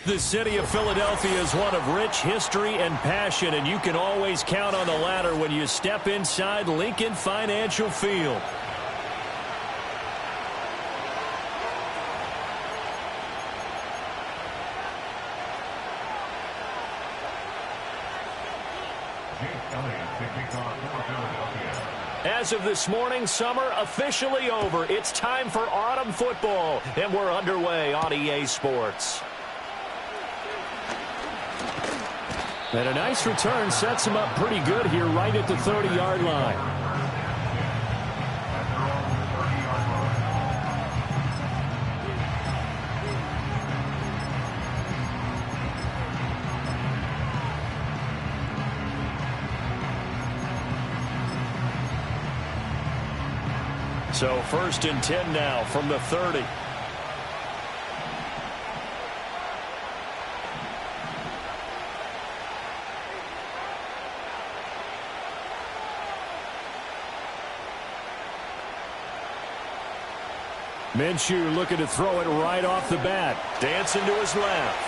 The city of Philadelphia is one of rich history and passion, and you can always count on the latter when you step inside Lincoln Financial Field. As of this morning, summer officially over. It's time for autumn football, and we're underway on EA Sports. And a nice return sets him up pretty good here right at the 30-yard line. So 1st and 10 now from the 30. Minshew looking to throw it right off the bat. Dancing to his left.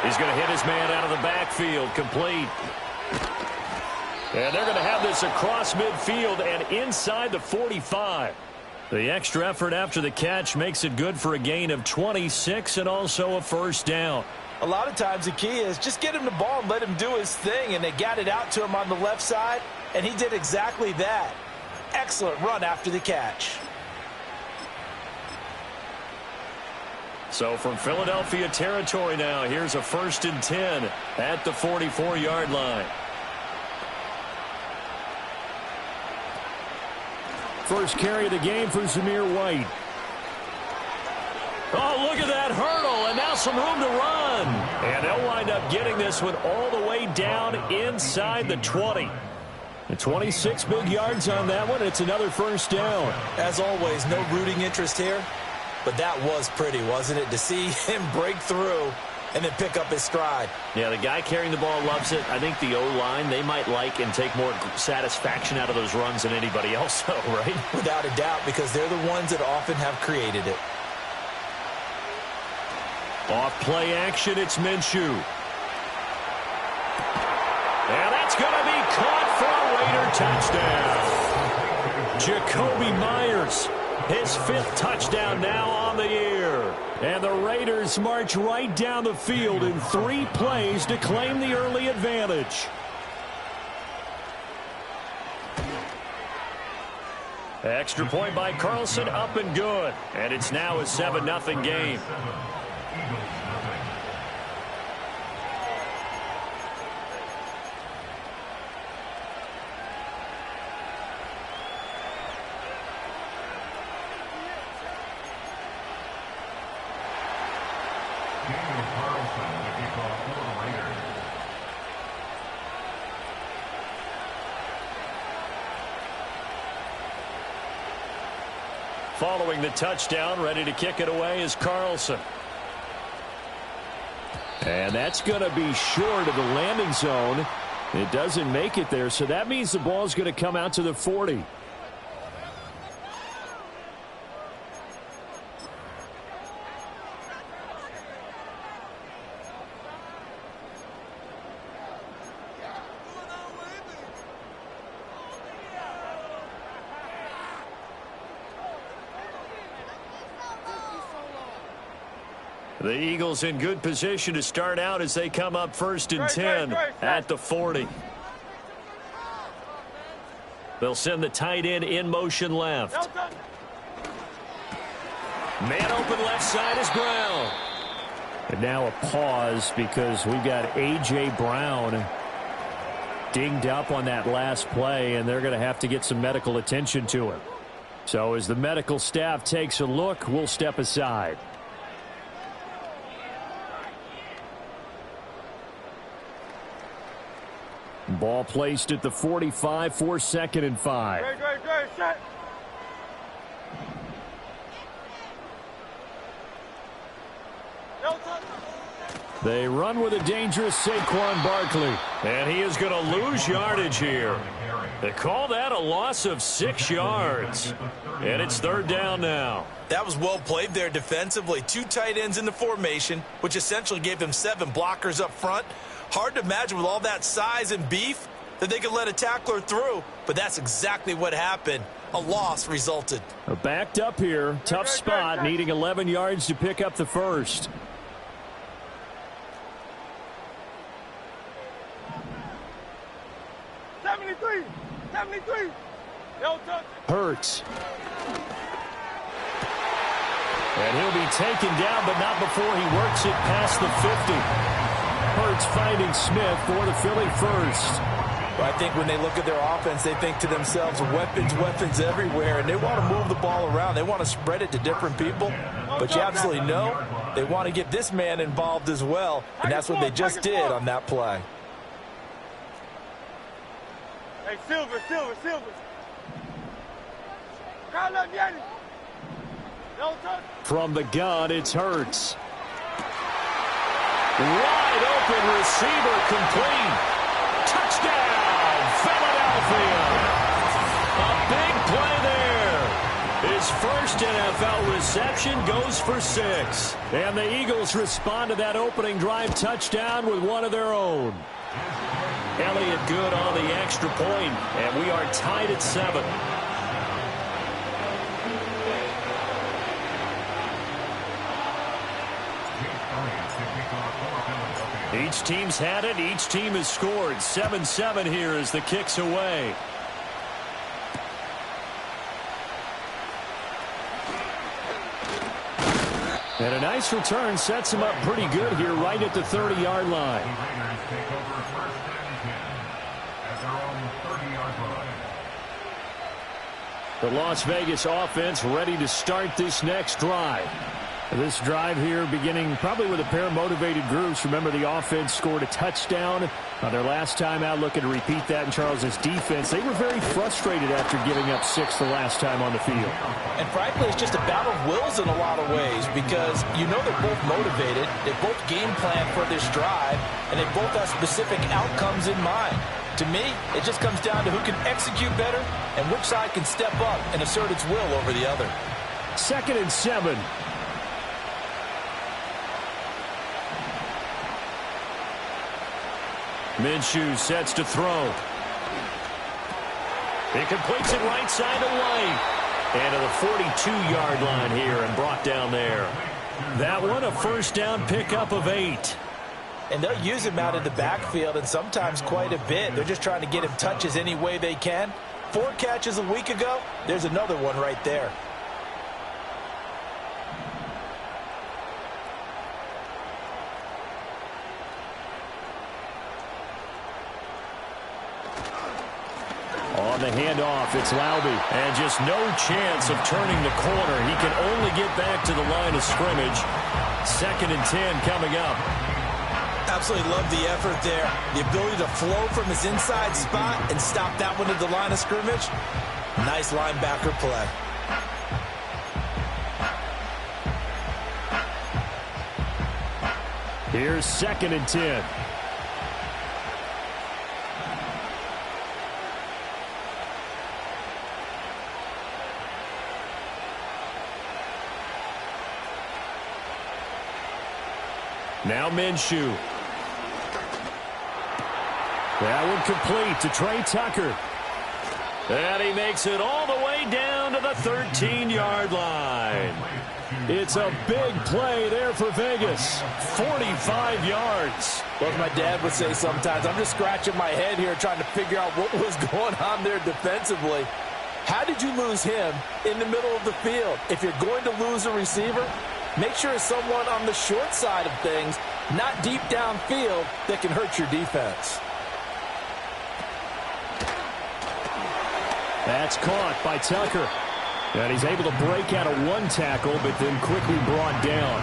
He's going to hit his man out of the backfield. Complete. And they're going to have this across midfield and inside the 45. The extra effort after the catch makes it good for a gain of 26 and also a first down. A lot of times the key is just get him the ball and let him do his thing, and they got it out to him on the left side, and he did exactly that. Excellent run after the catch. So from Philadelphia territory now, here's a 1st and 10 at the 44-yard line. First carry of the game for Zamir White. Oh, look at that hurdle, and now some room to run. And they'll wind up getting this one all the way down inside the 20. And 26 big yards on that one. It's another first down. As always, no rooting interest here, but that was pretty, wasn't it, to see him break through and then pick up his stride. Yeah, the guy carrying the ball loves it. I think the O-line, they might like and take more satisfaction out of those runs than anybody else, though, right? Without a doubt, because they're the ones that often have created it. Off play action, it's Minshew. And that's going to be caught for a Raider touchdown. Jacoby Myers, his 5th touchdown now on the year. And the Raiders march right down the field in 3 plays to claim the early advantage. Extra point by Carlson, up and good. And it's now a 7-0 game. Following the touchdown, ready to kick it away is Carlson. And that's going to be short of the landing zone. It doesn't make it there, so that means the ball's going to come out to the 40. The Eagles in good position to start out as they come up 1st and 10 at the 40. They'll send the tight end in motion left. Man open left side is Brown. And now a pause because we've got A.J. Brown dinged up on that last play, and they're going to have to get some medical attention to him. So as the medical staff takes a look, we'll step aside. Ball placed at the 45 for 2nd and 5. Great, set. They run with a dangerous Saquon Barkley. And he is going to lose yardage here. They call that a loss of 6 yards. And it's 3rd down now. That was well played there defensively. 2 tight ends in the formation, which essentially gave them 7 blockers up front. Hard to imagine with all that size and beef that they could let a tackler through, but that's exactly what happened. A loss resulted. Backed up here. Tough spot, needing 11 yards to pick up the first. Hurts. And he'll be taken down, but not before he works it past the 50. Hurts finding Smith for the Philly first. Well, I think when they look at their offense, they think to themselves, weapons everywhere, and they want to move the ball around. They want to spread it to different people, but you absolutely know they want to get this man involved as well, and that's what they just did on that play. Hey, Silver. From the gun, it's Hurts. Wide open receiver complete. Touchdown, Philadelphia. A big play there. His first NFL reception goes for 6. And the Eagles respond to that opening drive touchdown with one of their own. Elliott good on the extra point, and we are tied at 7. Each team's had it. Each team has scored. 7-7 here as the kick's away. And a nice return sets him up pretty good here right at the 30-yard line. The Las Vegas offense ready to start this next drive. This drive here beginning probably with a pair of motivated groups. Remember, the offense scored a touchdown their last time out, looking to repeat that in Charles's defense. They were very frustrated after giving up 6 the last time on the field. And frankly, it's just a battle of wills in a lot of ways because you know they're both motivated. They both game plan for this drive, and they both have specific outcomes in mind. To me, it just comes down to who can execute better and which side can step up and assert its will over the other. 2nd and 7. Minshew sets to throw. He completes it right side to White. And to the 42-yard line here and brought down there. That one a first down pickup of 8. And they'll use him out in the backfield and sometimes quite a bit. They're just trying to get him touches any way they can. 4 catches a week ago, there's another one right there. On the handoff, it's Laube. And just no chance of turning the corner. He can only get back to the line of scrimmage. 2nd and 10 coming up. Absolutely love the effort there. The ability to flow from his inside spot and stop that one at the line of scrimmage. Nice linebacker play. Here's 2nd and 10. Now Minshew. That one complete to Trey Tucker. And he makes it all the way down to the 13-yard line. It's a big play there for Vegas. 45 yards. Well, as my dad would say sometimes, I'm just scratching my head here trying to figure out what was going on there defensively. How did you lose him in the middle of the field? If you're going to lose a receiver, make sure it's someone on the short side of things, not deep downfield, that can hurt your defense. That's caught by Tucker. And he's able to break out of 1 tackle, but then quickly brought down.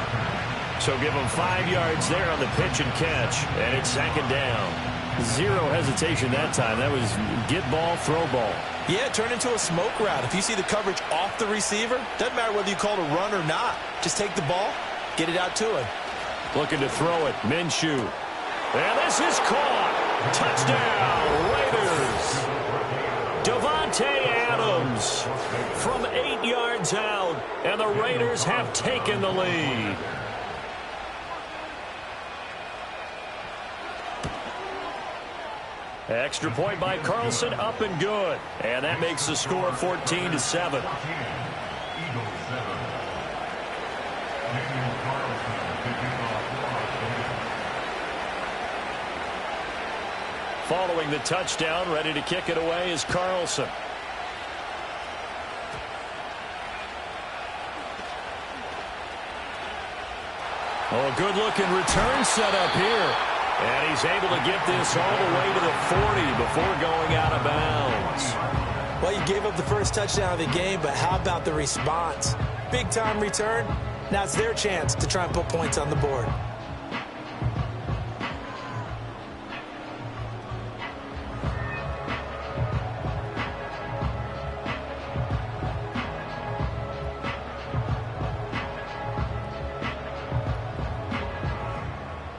So give him 5 yards there on the pitch and catch. And it's 2nd down. 0 hesitation that time. That was get ball, throw ball. Yeah, turn into a smoke route. If you see the coverage off the receiver, doesn't matter whether you call it a run or not. Just take the ball, get it out to him. Looking to throw it. Minshew. And this is caught. Touchdown, Raiders. Davante Adams from 8 yards out, and the Raiders have taken the lead. Extra point by Carlson, up and good. And that makes the score 14-7. Following the touchdown, ready to kick it away is Carlson. Oh, good-looking return set up here. And he's able to get this all the way to the 40 before going out of bounds. Well, you gave up the first touchdown of the game, but how about the response? Big-time return. Now it's their chance to try and put points on the board.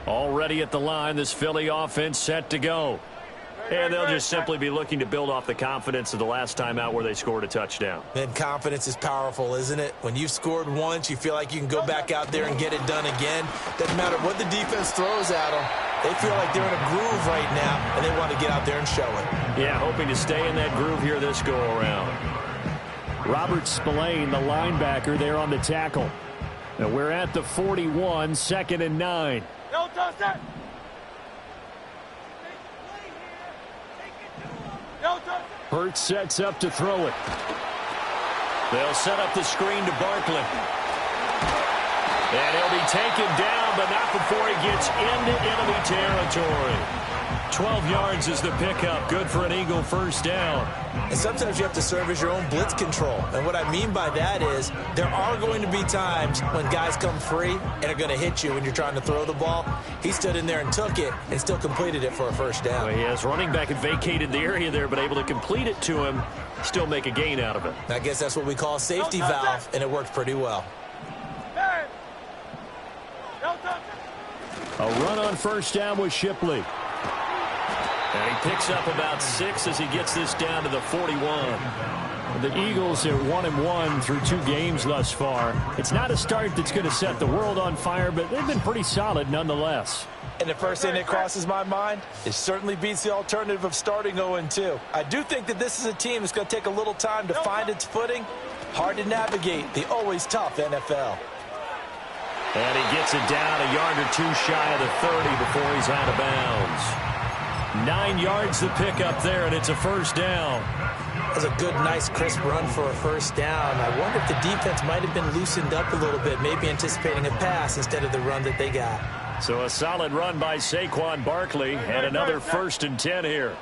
Already at the line, this Philly offense set to go. And they'll just simply be looking to build off the confidence of the last time out where they scored a touchdown. And confidence is powerful, isn't it? When you've scored once, you feel like you can go back out there and get it done again. Doesn't matter what the defense throws at them. They feel like they're in a groove right now, and they want to get out there and show it. Yeah, hoping to stay in that groove here this go-around. Robert Spillane, the linebacker, there on the tackle. Now we're at the 41, 2nd and 9. No, touch that. No, touch that. Hurts sets up to throw it. They'll set up the screen to Barkley. And he'll be taken down, but not before he gets into enemy territory. 12 yards is the pickup. Good for an Eagle first down. And sometimes you have to serve as your own blitz control. And what I mean by that is there are going to be times when guys come free and are going to hit you when you're trying to throw the ball. He stood in there and took it and still completed it for a first down. Well, he has running back and vacated the area there, but able to complete it to him, still make a gain out of it. I guess that's what we call a safety valve, and it worked pretty well. A run on first down with Shipley. And he picks up about 6 as he gets this down to the 41. The Eagles are 1-1 through 2 games thus far. It's not a start that's going to set the world on fire, but they've been pretty solid nonetheless. And the first thing that crosses my mind, it certainly beats the alternative of starting 0-2. I do think that this is a team that's going to take a little time to find its footing. Hard to navigate the always tough NFL. And he gets it down a yard or 2 shy of the 30 before he's out of bounds. 9 yards the pickup there, and it's a first down. That's a good, nice, crisp run for a first down. I wonder if the defense might have been loosened up a little bit, maybe anticipating a pass instead of the run that they got. So a solid run by Saquon Barkley, and another 1st and 10 here.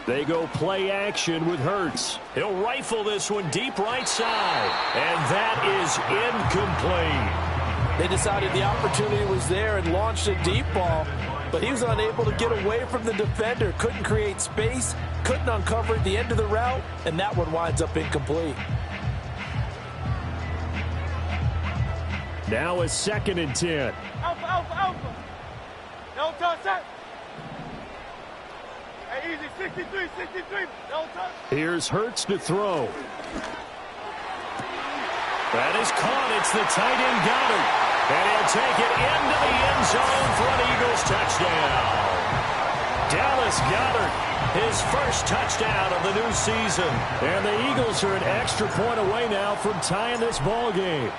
They go play action with Hurts. He'll rifle this one deep right side, and that is incomplete. They decided the opportunity was there and launched a deep ball, but he was unable to get away from the defender, couldn't create space, couldn't uncover at the end of the route, and that one winds up incomplete. Now a 2nd and 10. Alpha, alpha, alpha. No touch, set. Hey, easy, 63, 63. No touch. Here's Hurts to throw. That is caught. It's the tight end Goddard. And he'll take it into the end zone for an Eagles touchdown. Dallas Goddard, his first touchdown of the new season. And the Eagles are an extra point away now from tying this ball game.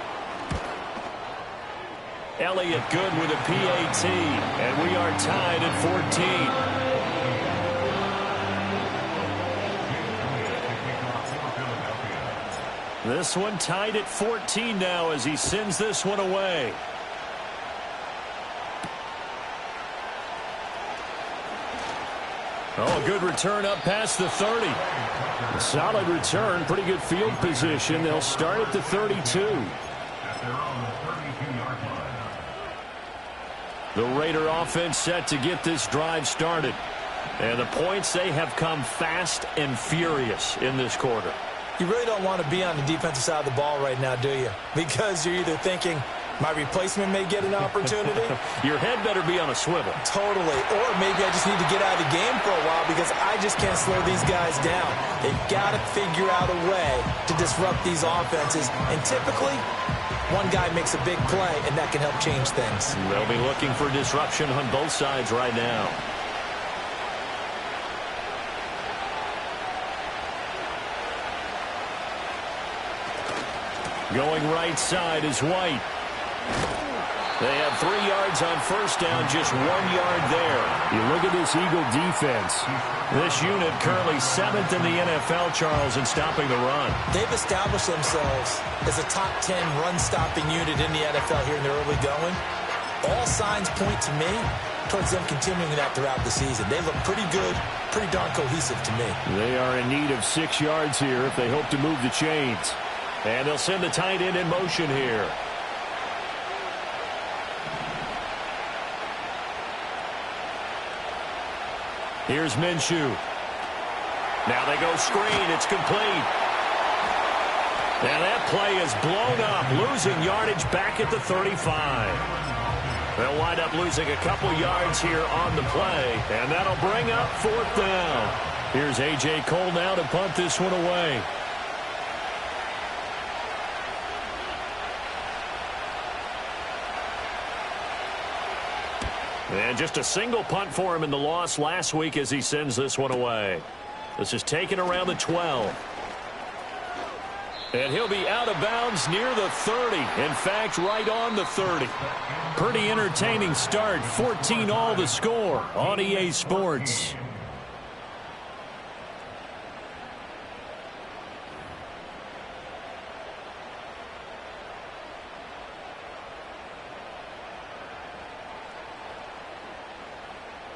Elliott good with a PAT. And we are tied at 14. This one tied at 14 now as he sends this one away. Oh, a good return up past the 30. A solid return, pretty good field position. They'll start at the 32. The Raider offense set to get this drive started. And the points, they have come fast and furious in this quarter. You really don't want to be on the defensive side of the ball right now, do you? Because you're either thinking, my replacement may get an opportunity. Your head better be on a swivel. Totally. Or maybe I just need to get out of the game for a while because I just can't slow these guys down. They've got to figure out a way to disrupt these offenses. And typically, one guy makes a big play, and that can help change things. They'll be looking for disruption on both sides right now. Going right side is White. They have 3 yards on first down, just 1 yard there. You look at this Eagle defense. This unit currently 7th in the NFL, Charles, in stopping the run. They've established themselves as a top 10 run-stopping unit in the NFL here in the early going. All signs point to me towards them continuing that throughout the season. They look pretty good, pretty darn cohesive to me. They are in need of 6 yards here if they hope to move the chains. And they'll send the tight end in motion here. Here's Minshew. Now they go screen. It's complete. And that play is blown up, losing yardage back at the 35. They'll wind up losing a couple yards here on the play, and that'll bring up 4th down. Here's A.J. Cole now to punt this one away. And just a single punt for him in the loss last week as he sends this one away. This is taken around the 12. And he'll be out of bounds near the 30. In fact, right on the 30. Pretty entertaining start. 14-all the score on EA Sports.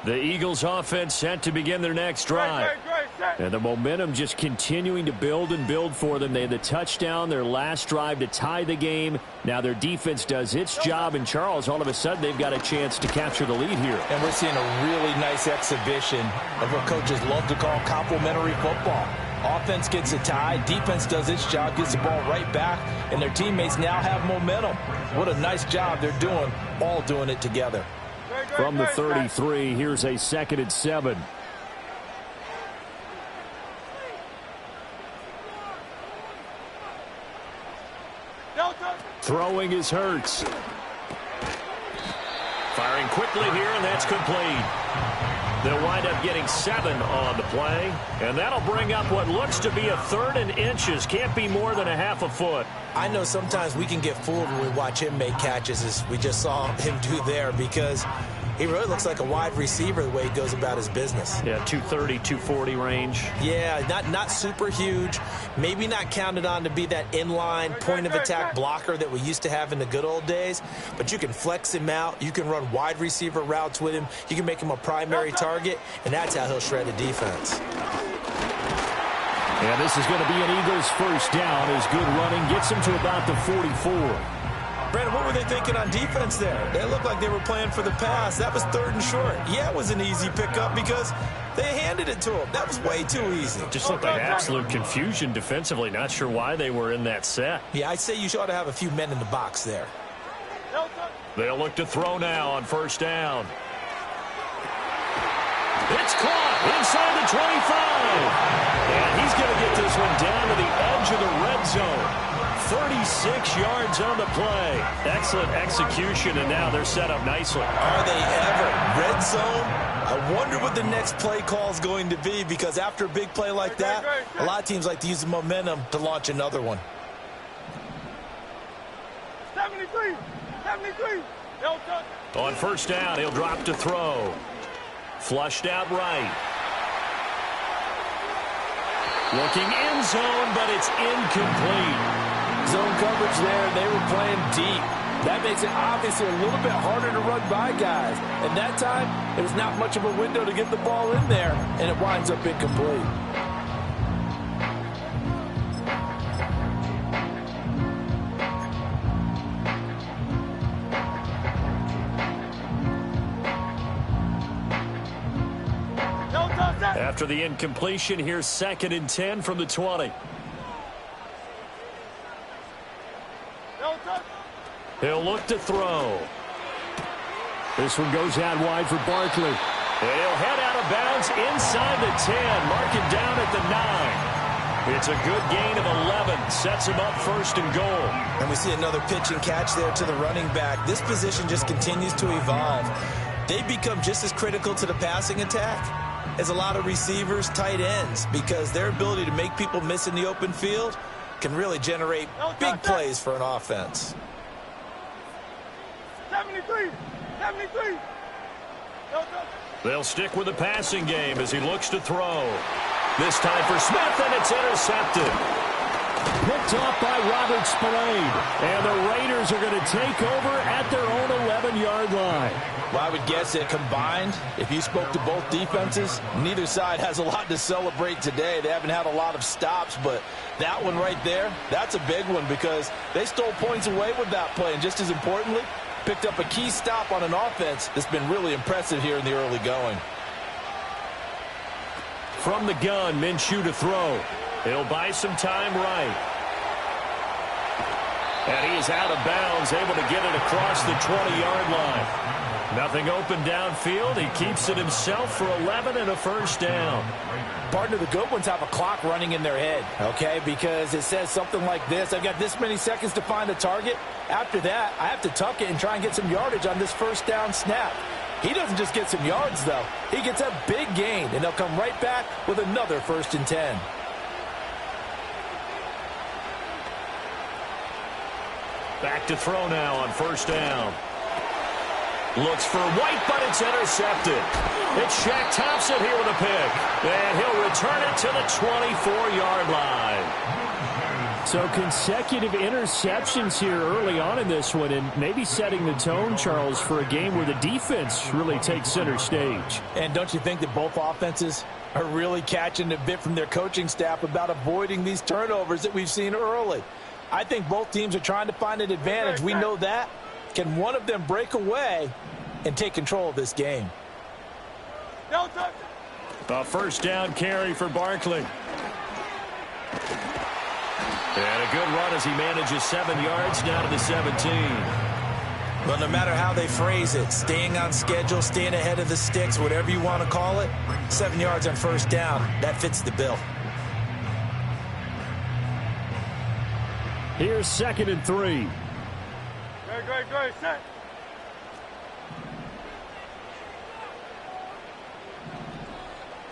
The Eagles offense set to begin their next drive. And the momentum just continuing to build and build for them. They had the touchdown, their last drive to tie the game. Now their defense does its job, and Charles, all of a sudden, they've got a chance to capture the lead here. And we're seeing a really nice exhibition of what coaches love to call complementary football. Offense gets a tie, defense does its job, gets the ball right back, and their teammates now have momentum. What a nice job they're doing, all doing it together. From the 33, here's a 2nd and 7. Throwing is Hurts. Firing quickly here, and that's complete. They'll wind up getting 7 on the play, and that'll bring up what looks to be a 3rd and inches. Can't be more than a half a foot. I know sometimes we can get fooled when we watch him make catches, as we just saw him do there, because he really looks like a wide receiver the way he goes about his business. Yeah, 230, 240 range. Yeah, not super huge. Maybe not counted on to be that inline point-of-attack blocker that we used to have in the good old days. But you can flex him out. You can run wide receiver routes with him. You can make him a primary target, and that's how he'll shred the defense. And this is going to be an Eagles first down as good running gets him to about the 44. Brandon, what were they thinking on defense there? They looked like they were playing for the pass. That was 3rd and short. Yeah, it was an easy pickup because they handed it to him. That was way too easy. Just looked like absolute confusion defensively. Not sure why they were in that set. Yeah, I'd say you ought to have a few men in the box there. They'll look to throw now on first down. It's caught inside the 25. And he's going to get this one down to the edge of the red zone. 36 yards on the play. Excellent execution, and now they're set up nicely. Are they ever? Red zone? I wonder what the next play call is going to be, because after a big play like that, a lot of teams like to use the momentum to launch another one. 73. On first down, he'll drop to throw. Flushed out right. Looking end zone, but it's incomplete. Zone coverage there, they were playing deep. That makes it obviously a little bit harder to run by guys. And that time, it was not much of a window to get the ball in there, and it winds up incomplete. After the incompletion, here's 2nd and 10 from the 20. He'll look to throw. This one goes out wide for Barkley. And he'll head out of bounds inside the 10. Mark it down at the 9. It's a good gain of 11. Sets him up 1st and goal. And we see another pitch and catch there to the running back. This position just continues to evolve. They become just as critical to the passing attack as a lot of receivers, tight ends, because their ability to make people miss in the open field can really generate big plays for an offense. 73. They'll stick with the passing game as he looks to throw. This time for Smith, and it's intercepted. Picked off by Robert Spillane. And the Raiders are going to take over at their own 11-yard line. Well, I would guess that combined, if you spoke to both defenses, neither side has a lot to celebrate today. They haven't had a lot of stops, but that one right there, that's a big one because they stole points away with that play. And just as importantly, picked up a key stop on an offense that's been really impressive here in the early going. From the gun, Minshew to throw. He'll buy some time right. And he is out of bounds, able to get it across the 20-yard line. Nothing open downfield. He keeps it himself for 11 and a first down. Partner, the good ones have a clock running in their head, okay? Because it says something like this. I've got this many seconds to find a target. After that, I have to tuck it and try and get some yardage on this first down snap. He doesn't just get some yards, though. He gets a big gain, and they'll come right back with another 1st and 10. Back to throw now on first down. Looks for White, but it's intercepted. It's Shaq Thompson here with a pick. And he'll return it to the 24-yard line. So consecutive interceptions here early on in this one, and maybe setting the tone, Charles, for a game where the defense really takes center stage. And don't you think that both offenses are really catching a bit from their coaching staff about avoiding these turnovers that we've seen early? I think both teams are trying to find an advantage. We know that. Can one of them break away and take control of this game? A first down carry for Barkley. And a good run as he manages 7 yards down to the 17. Well, no matter how they phrase it, staying on schedule, staying ahead of the sticks, whatever you want to call it, 7 yards on first down, that fits the bill. Here's 2nd and 3. Great, set.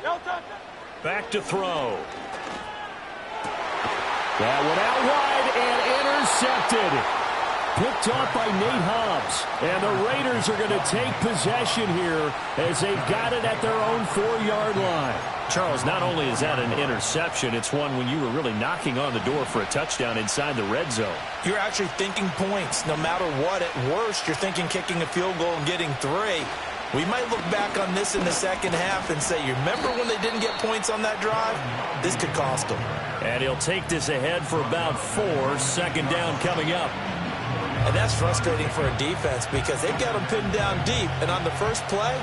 Back to throw. That one out wide and intercepted. Picked off by Nate Hobbs. And the Raiders are going to take possession here as they've got it at their own 4-yard line. Charles, not only is that an interception, it's one when you were really knocking on the door for a touchdown inside the red zone. You're actually thinking points. No matter what, at worst, you're thinking kicking a field goal and getting 3. We might look back on this in the second half and say, you remember when they didn't get points on that drive? This could cost them. And he'll take this ahead for about 4. Second down coming up. And that's frustrating for a defense because they've got them pinned down deep. And on the first play,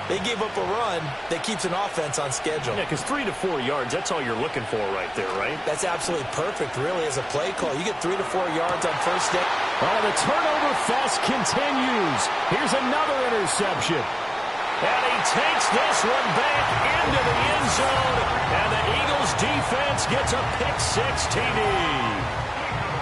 they gave up a run that keeps an offense on schedule. Yeah, because 3 to 4 yards, that's all you're looking for right there, right? That's absolutely perfect, really, as a play call. You get 3 to 4 yards on first down. Oh, the turnover fest continues. Here's another interception. And he takes this one back into the end zone. And the Eagles defense gets a pick-6 TD.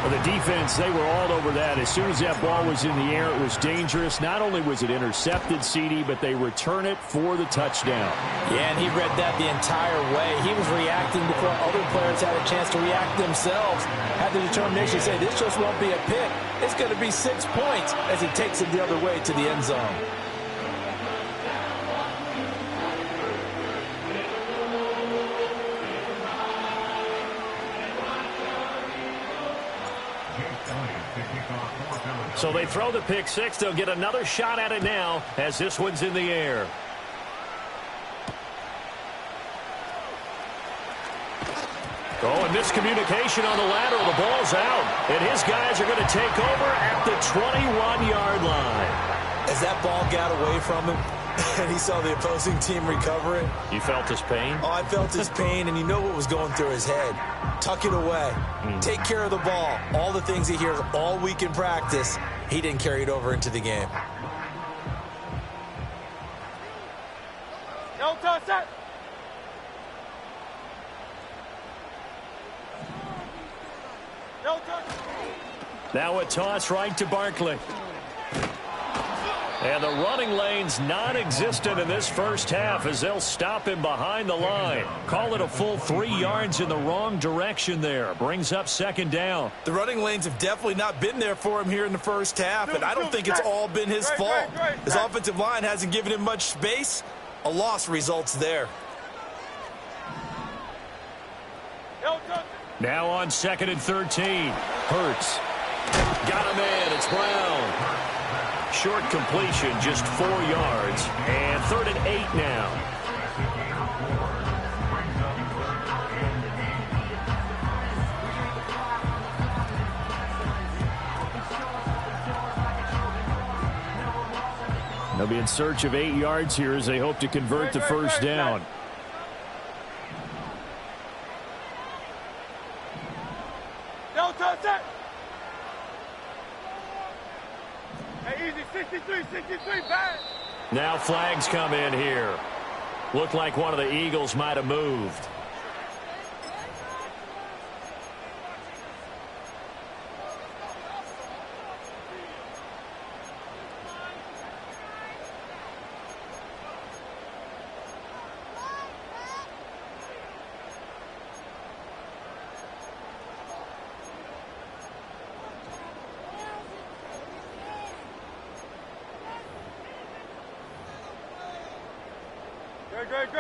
Well, the defense, they were all over that. As soon as that ball was in the air, it was dangerous. Not only was it intercepted, CD, but they return it for the touchdown. Yeah, and he read that the entire way. He was reacting before other players had a chance to react themselves. Had the determination to say, this just won't be a pick. It's going to be 6 points as he takes it the other way to the end zone. So they throw the pick-6. They'll get another shot at it now as this one's in the air. Oh, and miscommunication on the lateral. The ball's out. And his guys are going to take over at the 21-yard line. As that ball got away from him and he saw the opposing team recover it. You felt his pain? Oh, I felt his pain, and you know what was going through his head. Tuck it away. Take care of the ball. All the things he hears all week in practice, he didn't carry it over into the game. No touch that. No touch. Now a toss right to Barkley. And the running lane's non-existent in this first half as they'll stop him behind the line. Call it a full 3 yards in the wrong direction there. Brings up second down. The running lanes have definitely not been there for him here in the first half, and I don't think it's all been his fault. His offensive line hasn't given him much space. A loss results there. Now on 2nd and 13. Hurts. Got him in. It's Brown. Short completion, just 4 yards. And 3rd and 8 now. They'll be in search of 8 yards here as they hope to convert the first down. No touch that. Hey, easy, 63, pass. Now flags come in here. Looked like one of the Eagles might have moved.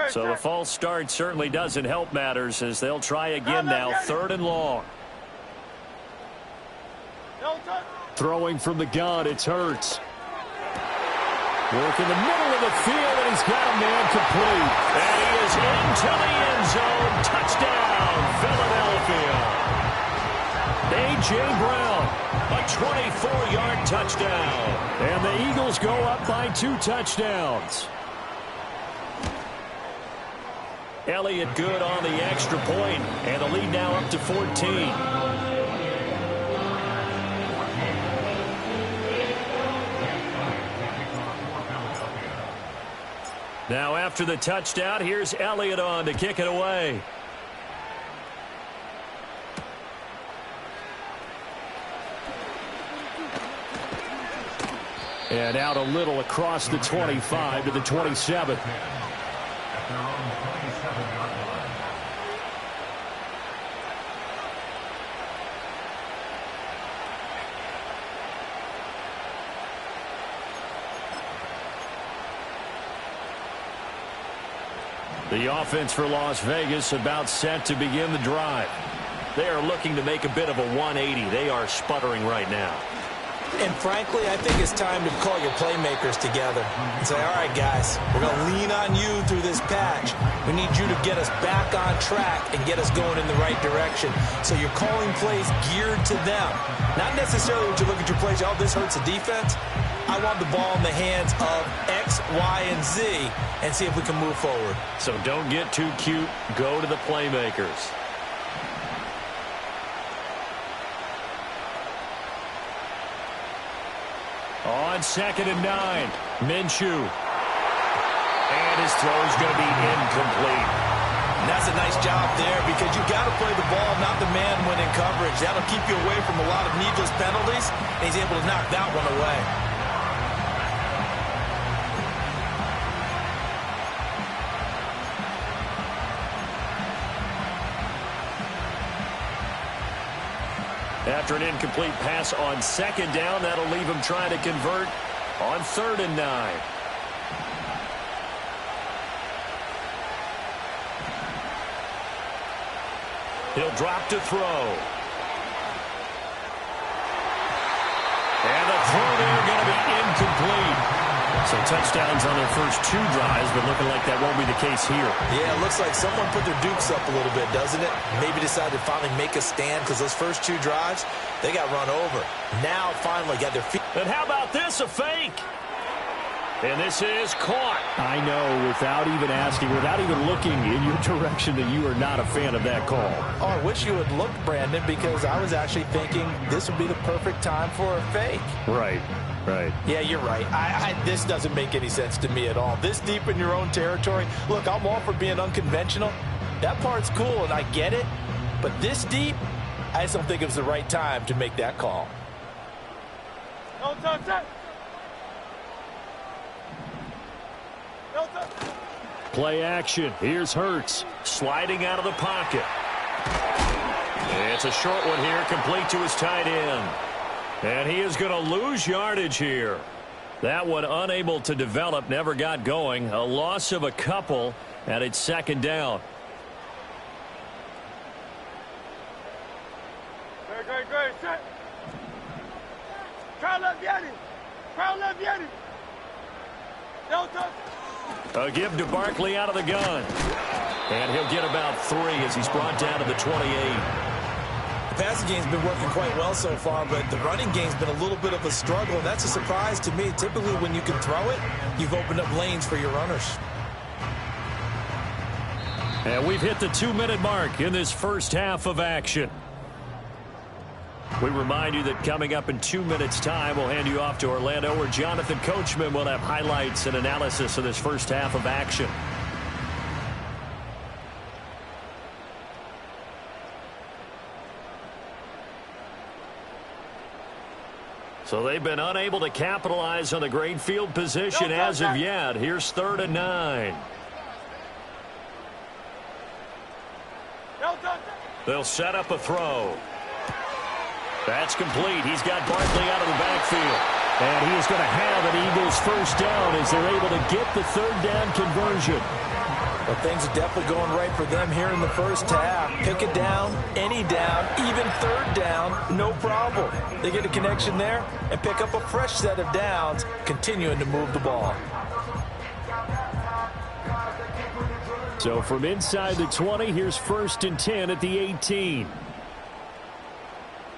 So the false start certainly doesn't help matters as they'll try again now. 3rd and long. Throwing from the gun, it's Hurts. Work in the middle of the field, and he's got a man complete. And he is into the end zone. Touchdown, Philadelphia. A.J. Brown, a 24-yard touchdown. And the Eagles go up by 2 touchdowns. Elliott good on the extra point, and the lead now up to 14. Now after the touchdown, here's Elliott on to kick it away. And out a little across the 25 to the 27. The offense for Las Vegas about set to begin the drive. They are looking to make a bit of a 180. They are sputtering right now. And frankly, I think it's time to call your playmakers together and say, all right, guys, we're going to lean on you through this patch. We need you to get us back on track and get us going in the right direction. So you're calling plays geared to them. Not necessarily when you look at your plays, oh, this hurts the defense. I want the ball in the hands of X, Y, and Z and see if we can move forward. So don't get too cute. Go to the playmakers. On 2nd and 9, Minshew. And his throw is going to be incomplete. And that's a nice job there because you've got to play the ball, not the man when in coverage. That'll keep you away from a lot of needless penalties. And he's able to knock that one away. After an incomplete pass on 2nd down, that'll leave him trying to convert on 3rd and 9. He'll drop to throw. And the throw there going to be incomplete. So touchdowns on their first 2 drives, but looking like that won't be the case here. Yeah, it looks like someone put their dukes up a little bit, doesn't it? Maybe decided to finally make a stand because those first 2 drives, they got run over. Now finally got their feet. And how about this, a fake? And this is caught. I know, without even asking, without even looking in your direction, that you are not a fan of that call. Oh, I wish you had looked, Brandon, because I was actually thinking this would be the perfect time for a fake. Right. Right. Yeah, you're right. This doesn't make any sense to me at all. This deep in your own territory. Look, I'm all for being unconventional. That part's cool, and I get it. But this deep, I just don't think it was the right time to make that call. No touch it. No touch. Play action. Here's Hurts sliding out of the pocket. It's a short one here, complete to his tight end. And he is going to lose yardage here. That one unable to develop, never got going. A loss of a couple, and it's 2nd down. Great. Set. Crowd left Yeti. Crowd left Yeti. No touch. A give to Barkley out of the gun. And he'll get about 3 as he's brought down to the 28. The passing game's been working quite well so far, but the running game's been a little bit of a struggle, and that's a surprise to me. Typically, when you can throw it, you've opened up lanes for your runners. And we've hit the 2-minute mark in this first half of action. We remind you that coming up in 2 minutes' time, we'll hand you off to Orlando, where Jonathan Coachman will have highlights and analysis of this first half of action. So they've been unable to capitalize on the great field position as of yet. Here's 3rd and 9. They'll set up a throw. That's complete. He's got Barkley out of the backfield. And he is going to have an Eagles first down as they're able to get the 3rd down conversion. Well, things are definitely going right for them here in the first half. Pick it down, any down, even 3rd down, no problem. They get a connection there and pick up a fresh set of downs, continuing to move the ball. So from inside the 20, here's 1st and 10 at the 18.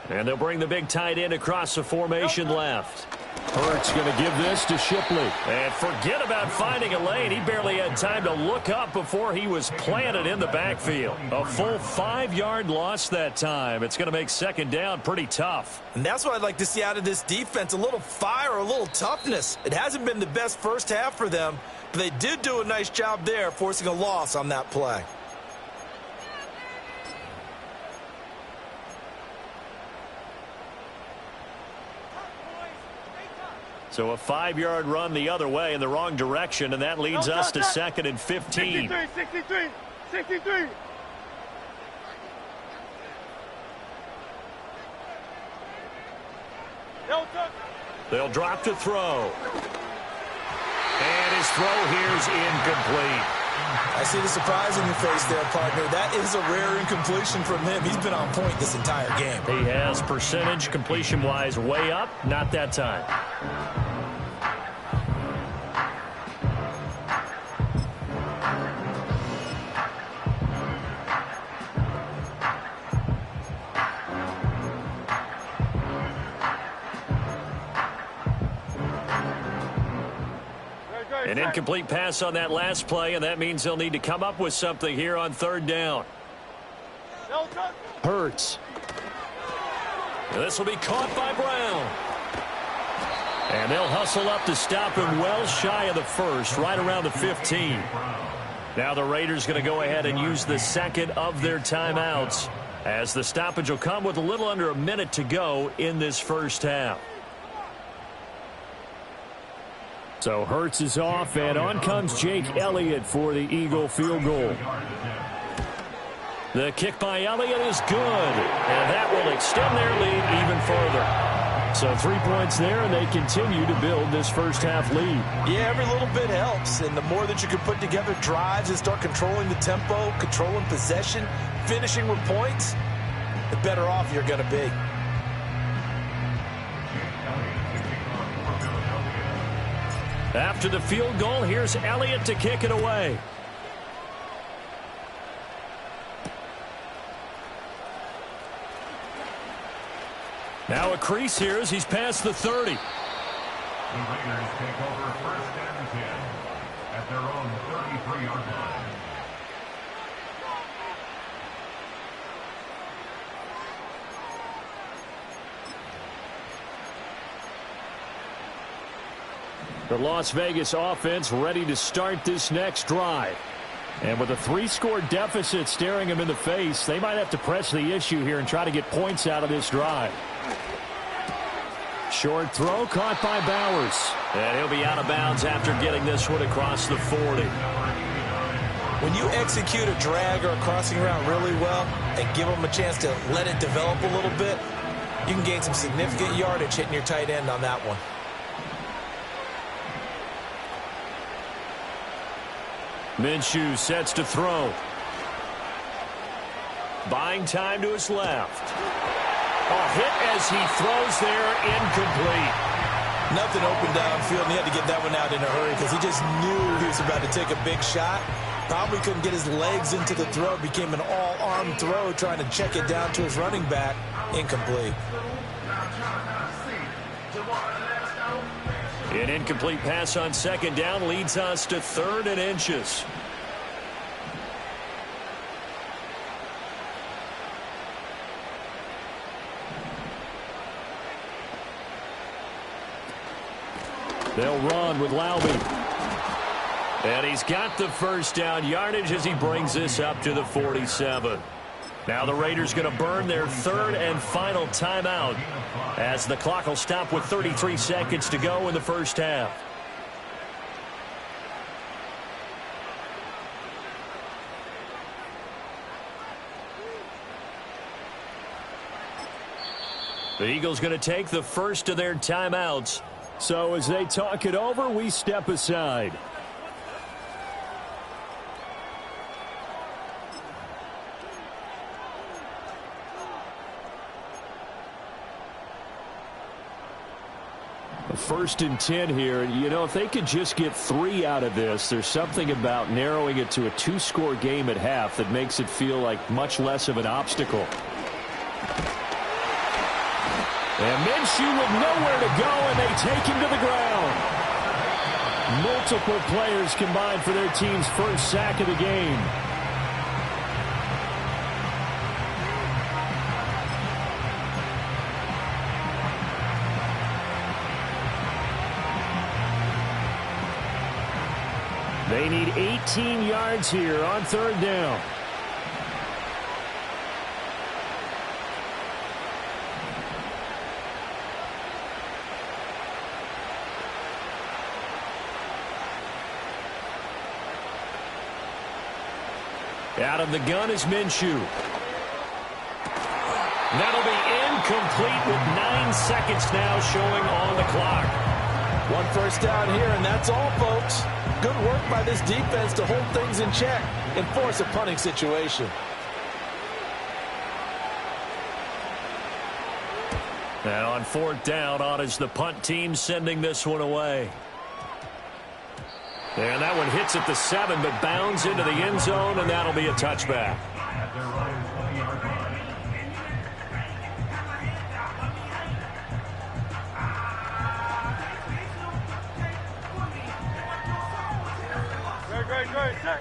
And they'll bring the big tight end across the formation left. Hurts going to give this to Shipley. And forget about finding a lane. He barely had time to look up before he was planted in the backfield. A full 5-yard loss that time. It's going to make 2nd down pretty tough. And that's what I'd like to see out of this defense. A little fire, a little toughness. It hasn't been the best first half for them, but they did do a nice job there, forcing a loss on that play. So a 5-yard run the other way in the wrong direction, and that leads us to 2nd and 15. 63. They'll drop to throw. And his throw here is incomplete. I see the surprise in your face there, partner. That is a rare incompletion from him. He's been on point this entire game. He has percentage completion-wise way up. Not that time. An incomplete pass on that last play, and that means they'll need to come up with something here on third down. Hurts. This will be caught by Brown. And they'll hustle up to stop him well shy of the first, right around the 15. Now the Raiders going to go ahead and use the second of their timeouts, as the stoppage will come with a little under a minute to go in this first half. So Hurts is off, and on comes Jake Elliott for the Eagle field goal. The kick by Elliott is good, and that will extend their lead even further. So 3 points there, and they continue to build this first half lead. Yeah, every little bit helps, and the more that you can put together drives and start controlling the tempo, controlling possession, finishing with points, the better off you're going to be. After the field goal, here's Elliott to kick it away. Now a crease here as he's past the 30. The Raiders take over first and 10 at their own 33-yard line. The Las Vegas offense ready to start this next drive. And with a 3-score deficit staring them in the face, they might have to press the issue here and try to get points out of this drive. Short throw caught by Bowers. And he'll be out of bounds after getting this one across the 40. When you execute a drag or a crossing route really well and give them a chance to let it develop a little bit, you can gain some significant yardage hitting your tight end on that one. Minshew sets to throw. Buying time to his left. A hit as he throws there, incomplete. Nothing open downfield, and he had to get that one out in a hurry because he just knew he was about to take a big shot. Probably couldn't get his legs into the throw. Became an all-arm throw trying to check it down to his running back. Incomplete. An incomplete pass on second down leads us to 3rd and inches. They'll run with Laube. And he's got the first down yardage as he brings this up to the 47. Now the Raiders going to burn their 3rd and final timeout as the clock will stop with 33 seconds to go in the first half. The Eagles going to take the first of their timeouts. So as they talk it over, we step aside. First and 10 here. You know, if they could just get 3 out of this, there's something about narrowing it to a 2-score game at half that makes it feel like much less of an obstacle. And Minshew with nowhere to go, and they take him to the ground. Multiple players combined for their team's first sack of the game. They need 18 yards here on 3rd down. Out of the gun is Minshew. That'll be incomplete with 9 seconds now showing on the clock. One first down here, and that's all, folks. Good work by this defense to hold things in check and force a punting situation. And on fourth down, on is the punt team sending this one away. And that one hits at the 7, but bounds into the end zone, and that'll be a touchback. At their own 20-yard line. Great, set.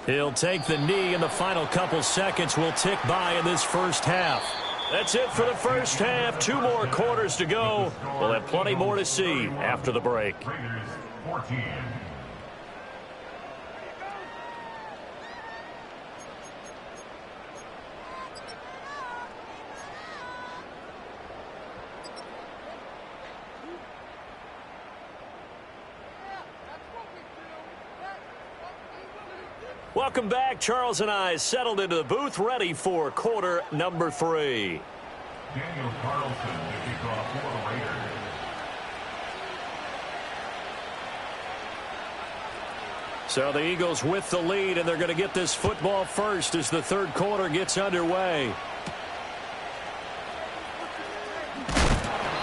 He'll take the knee, and the final couple seconds will tick by in this first half. That's it for the first half. 2 more quarters to go. We'll have plenty more to see after the break. Raiders 14. Welcome back. Charles and I settled into the booth, ready for quarter number 3. Daniel Carlson to kick off for the Raiders. So the Eagles with the lead, and they're going to get this football first as the third quarter gets underway.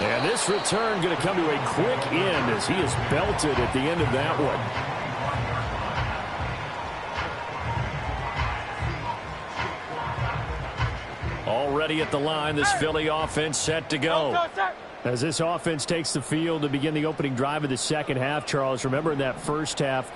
And this return going to come to a quick end as he is belted at the end of that one. Already at the line, this Philly offense set to go. As this offense takes the field to begin the opening drive of the second half, Charles, remember in that first half,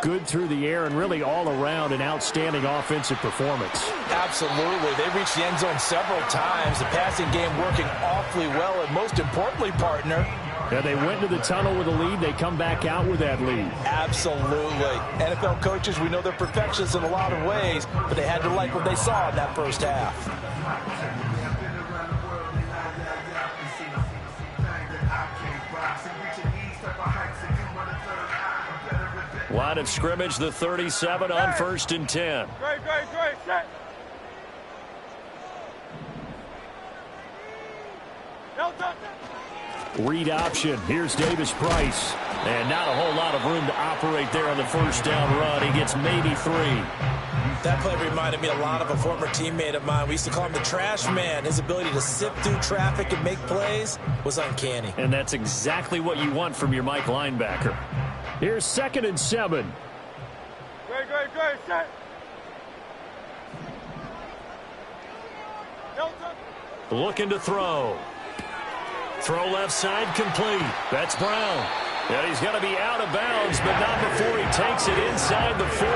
good through the air and really all around an outstanding offensive performance. Absolutely. They reached the end zone several times. The passing game working awfully well, and most importantly, partner, yeah, they went to the tunnel with a lead. They come back out with that lead. absolutely. NFL coaches, we know they're perfectionists in a lot of ways, but they had to like what they saw in that first half. Line of scrimmage, the 37 on 1st and 10. Great, set. Read option. Here's Davis Price. And not a whole lot of room to operate there on the first down run. He gets maybe 3. That play reminded me a lot of a former teammate of mine. We used to call him the trash man. His ability to sift through traffic and make plays was uncanny. And that's exactly what you want from your Mike linebacker. Here's 2nd and 7. Great, set. Looking to throw. Throw left side complete. That's Brown. And he's going to be out of bounds, but not before he takes it inside the 40.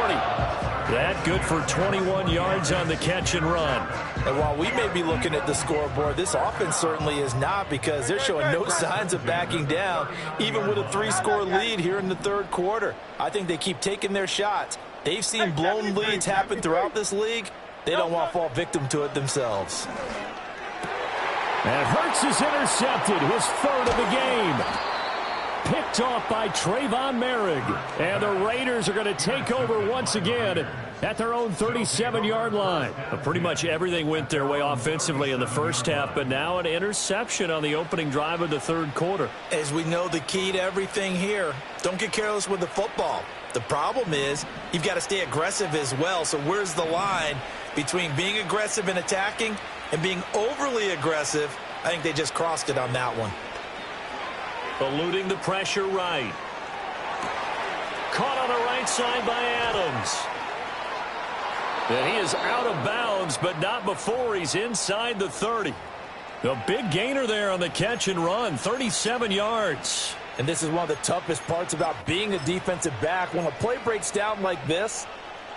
That good for 21 yards on the catch and run. And while we may be looking at the scoreboard, this offense certainly is not, because they're showing no signs of backing down, even with a 3-score lead here in the third quarter. I think they keep taking their shots. They've seen blown leads happen throughout this league. They don't want to fall victim to it themselves. And Hurts is intercepted, his 3rd of the game. Picked off by Trayvon Merrick. And the Raiders are going to take over once again at their own 37-yard line. Pretty much everything went their way offensively in the first half, but now an interception on the opening drive of the third quarter. As we know, the key to everything here, don't get careless with the football. The problem is you've got to stay aggressive as well. So where's the line between being aggressive and attacking and being overly aggressive? I think they just crossed it on that one. Eluding the pressure right. Caught on the right side by Adams. And he is out of bounds, but not before he's inside the 30. A big gainer there on the catch and run, 37 yards. And this is one of the toughest parts about being a defensive back. When a play breaks down like this,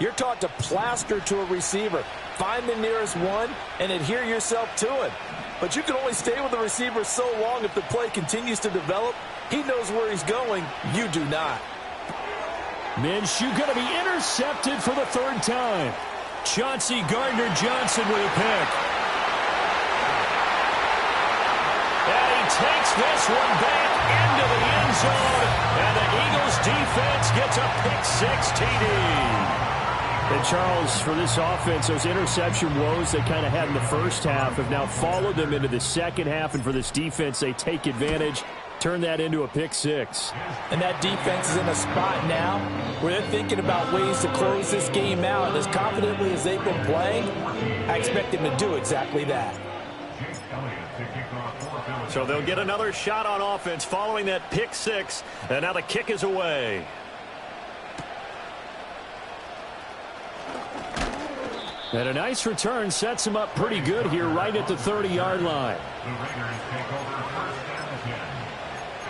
you're taught to plaster to a receiver. Find the nearest one and adhere yourself to it. But you can only stay with the receiver so long if the play continues to develop. He knows where he's going. You do not. Minshew going to be intercepted for the 3rd time. Chauncey Gardner-Johnson with a pick. And he takes this one back into the end zone. And the Eagles defense gets a pick 6 TD. And Charles, for this offense, those interception woes they kind of had in the first half have now followed them into the second half. And for this defense, they take advantage, turn that into a pick six. And that defense is in a spot now where they're thinking about ways to close this game out. And as confidently as they've been playing, I expect them to do exactly that. So they'll get another shot on offense following that pick six. And now the kick is away. And a nice return sets him up pretty good here right at the 30-yard line. The Raiders take over first and 10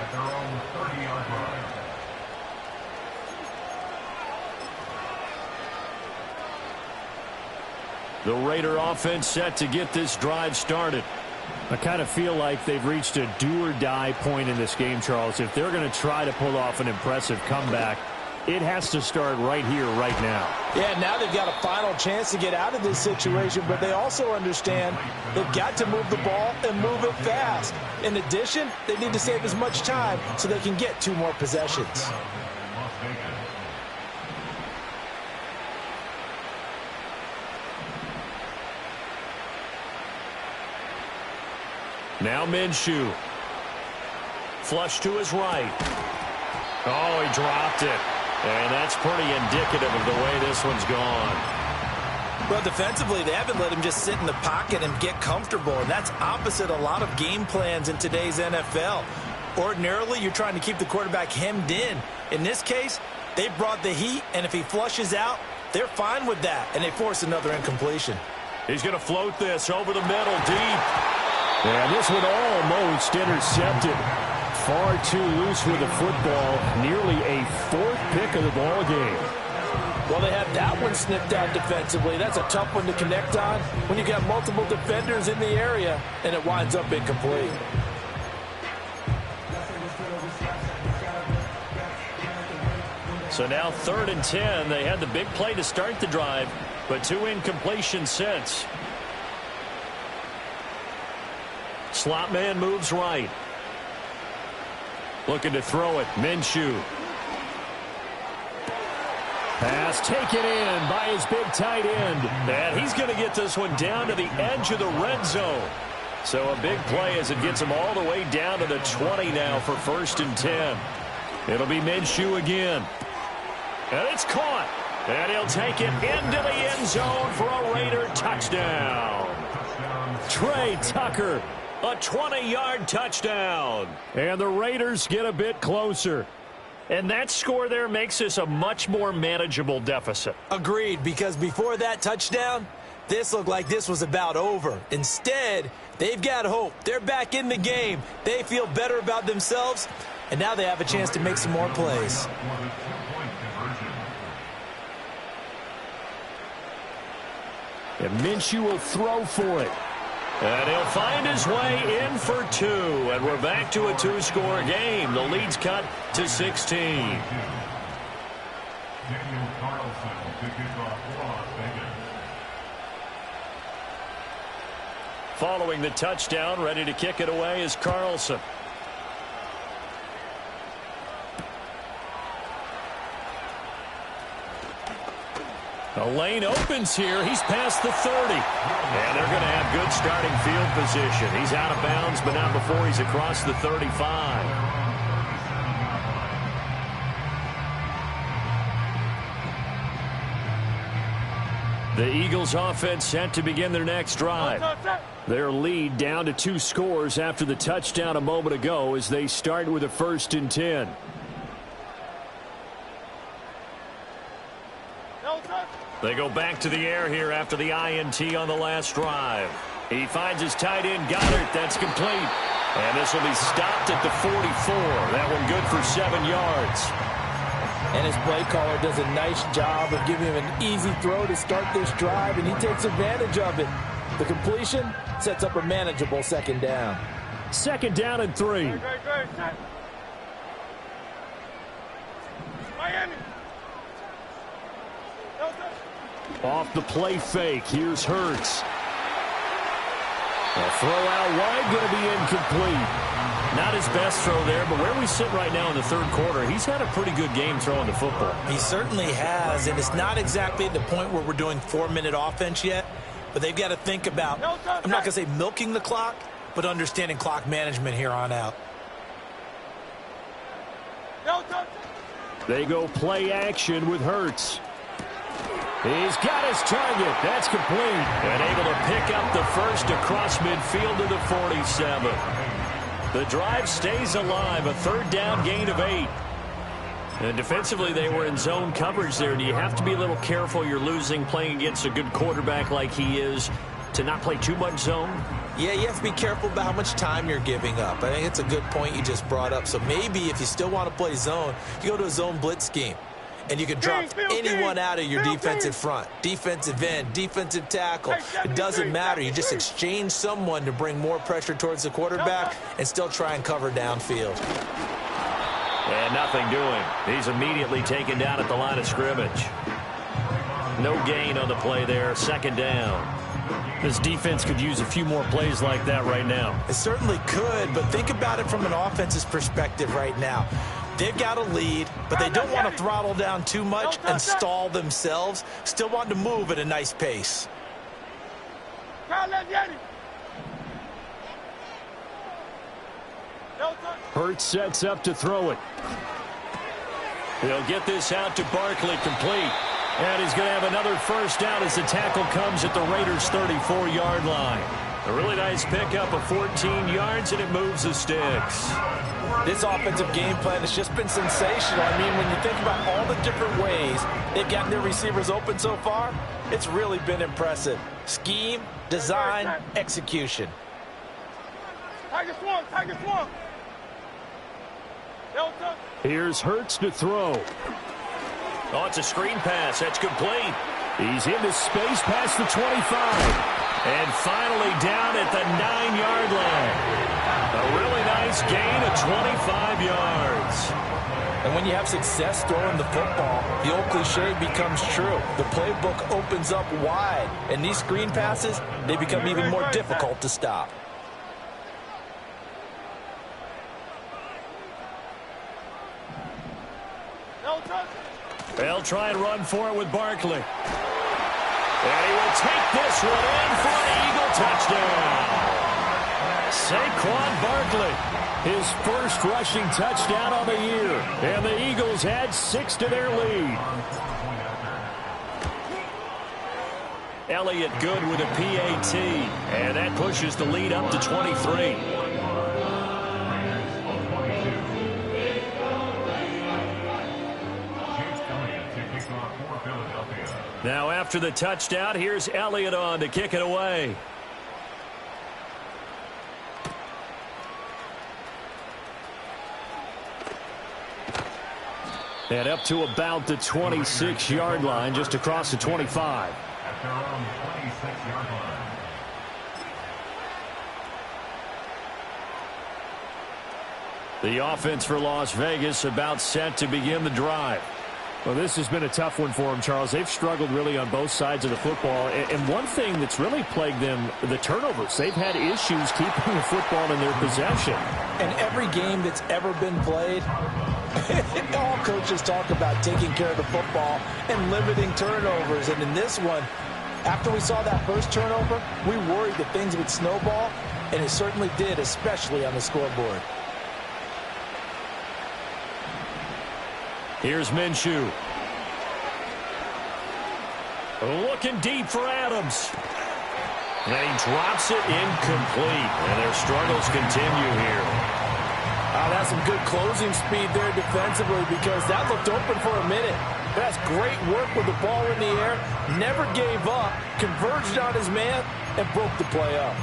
at their own 30-yard line. The Raider offense set to get this drive started. I kind of feel like they've reached a do-or-die point in this game, Charles. If they're going to try to pull off an impressive comeback, it has to start right here, right now. Yeah, now they've got a final chance to get out of this situation, but they also understand they've got to move the ball and move it fast. In addition, they need to save as much time so they can get 2 more possessions. Now Minshew. Flush to his right. Oh, he dropped it. And that's pretty indicative of the way this one's gone. Well, defensively, they haven't let him just sit in the pocket and get comfortable, and that's opposite a lot of game plans in today's NFL. Ordinarily, you're trying to keep the quarterback hemmed in. In this case, they brought the heat, and if he flushes out, they're fine with that, and they force another incompletion. He's going to float this over the middle deep. And this one almost intercepted. Far too loose with the football. Nearly a 4th pick of the ball game. Well, they have that one snipped out defensively. That's a tough one to connect on when you got multiple defenders in the area, and it winds up incomplete. So now 3rd and 10. They had the big play to start the drive, but 2 incompletions since. Slot man moves right. Looking to throw it. Minshew. Pass taken in by his big tight end. And he's going to get this one down to the edge of the red zone. So a big play as it gets him all the way down to the 20 now for 1st and 10. It'll be Minshew again. And it's caught. And he'll take it into the end zone for a Raider touchdown. Trey Tucker. A 20-yard touchdown. And the Raiders get a bit closer. And that score there makes this a much more manageable deficit. Agreed, because before that touchdown, this looked like this was about over. Instead, they've got hope. They're back in the game. They feel better about themselves, and now they have a chance to make some more plays. And Minshew will throw for it. And he'll find his way in for 2. And we're back to a 2-score game. The lead's cut to 16. Following the touchdown, ready to kick it away is Carlson. The lane opens here. He's past the 30. And they're going to have good starting field position. He's out of bounds, but not before he's across the 35. The Eagles offense set to begin their next drive. Their lead down to 2 scores after the touchdown a moment ago as they start with a 1st and 10. They go back to the air here after the INT on the last drive. He finds his tight end, Goddard. That's complete. And this will be stopped at the 44. That one good for 7 yards. And his play caller does a nice job of giving him an easy throw to start this drive, and he takes advantage of it. The completion sets up a manageable 2nd down. 2nd down and 3. Miami. Off the play fake. Here's Hurts. A throw out wide, going to be incomplete. Not his best throw there, but where we sit right now in the third quarter, he's had a pretty good game throwing the football. He certainly has, and it's not exactly at the point where we're doing 4-minute offense yet, but they've got to think about, I'm not going to say milking the clock, but understanding clock management here on out. They go play action with Hurts. He's got his target. That's complete. And able to pick up the first across midfield to the 47. The drive stays alive, a third down gain of 8. And defensively, they were in zone coverage there. Do you have to be a little careful? You're losing playing against a good quarterback like he is to not play too much zone? Yeah, you have to be careful about how much time you're giving up. I think it's a good point you just brought up. So maybe if you still want to play zone, you go to a zone blitz scheme. And you can drop anyone out of your defensive front. Defensive end, defensive tackle. It doesn't matter. You just exchange someone to bring more pressure towards the quarterback and still try and cover downfield. And nothing doing. He's immediately taken down at the line of scrimmage. No gain on the play there. Second down. This defense could use a few more plays like that right now. It certainly could, but think about it from an offense's perspective right now. They've got a lead, but they don't want to throttle down too much and stall themselves. Still want to move at a nice pace. Hurts sets up to throw it. He'll get this out to Barkley, complete. And he's going to have another first down as the tackle comes at the Raiders' 34-yard line. A really nice pickup of 14 yards, and it moves the sticks. This offensive game plan has just been sensational. I mean, when you think about all the different ways they've gotten their receivers open so far, it's really been impressive. Scheme, design, execution. Tiger swamp. Here's Hurts to throw. Oh, it's a screen pass. That's complete. He's into space past the 25. And finally down at the 9-yard line. A really nice gain of 25 yards. And when you have success throwing the football, the old cliche becomes true. The playbook opens up wide. And these screen passes, they become even more difficult to stop. They'll try and run for it with Barkley. And he will take this one in for an Eagle touchdown. Saquon Barkley, his first rushing touchdown on the year. And the Eagles add 6 to their lead. Elliott good with a PAT. And that pushes the lead up to 23. Now after the touchdown, here's Elliott on to kick it away. And up to about the 26-yard line, just across the 25. At their own 26-yard line. The offense for Las Vegas about set to begin the drive. Well, this has been a tough one for them, Charles. They've struggled really on both sides of the football. And one thing that's really plagued them, the turnovers. They've had issues keeping the football in their possession. And every game that's ever been played, all coaches talk about taking care of the football and limiting turnovers. And in this one, after we saw that first turnover, we worried that things would snowball, and it certainly did, especially on the scoreboard. Here's Minshew. Looking deep for Adams. And he drops it incomplete. And their struggles continue here. That's some good closing speed there defensively, because that looked open for a minute. That's great work with the ball in the air. Never gave up. Converged on his man and broke the play up.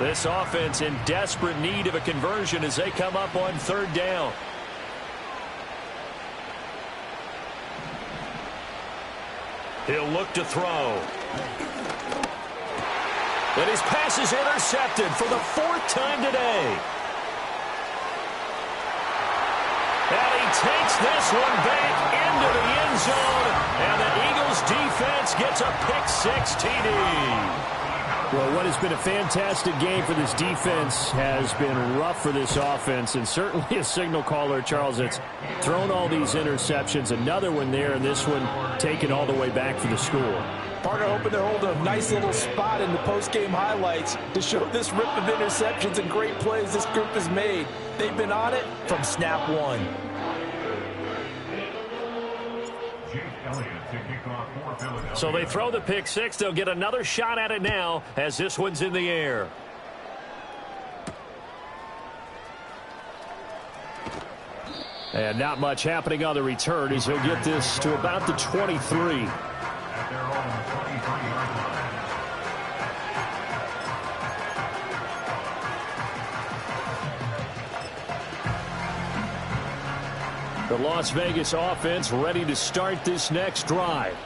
This offense in desperate need of a conversion as they come up on third down. He'll look to throw. But his pass is intercepted for the 4th time today. And he takes this one back into the end zone. And the Eagles defense gets a pick-6 TD. Well, what has been a fantastic game for this defense has been rough for this offense, and certainly a signal caller, Charles, that's thrown all these interceptions. Another one there, and this one taken all the way back for the score. Partner hoping to hold a nice little spot in the post-game highlights to show this rip of interceptions and great plays this group has made. They've been on it from snap one. So they throw the pick six. They'll get another shot at it now as this one's in the air. And not much happening on the return as he'll get this to about the 23. At their own 23-yard line. The Las Vegas offense ready to start this next drive.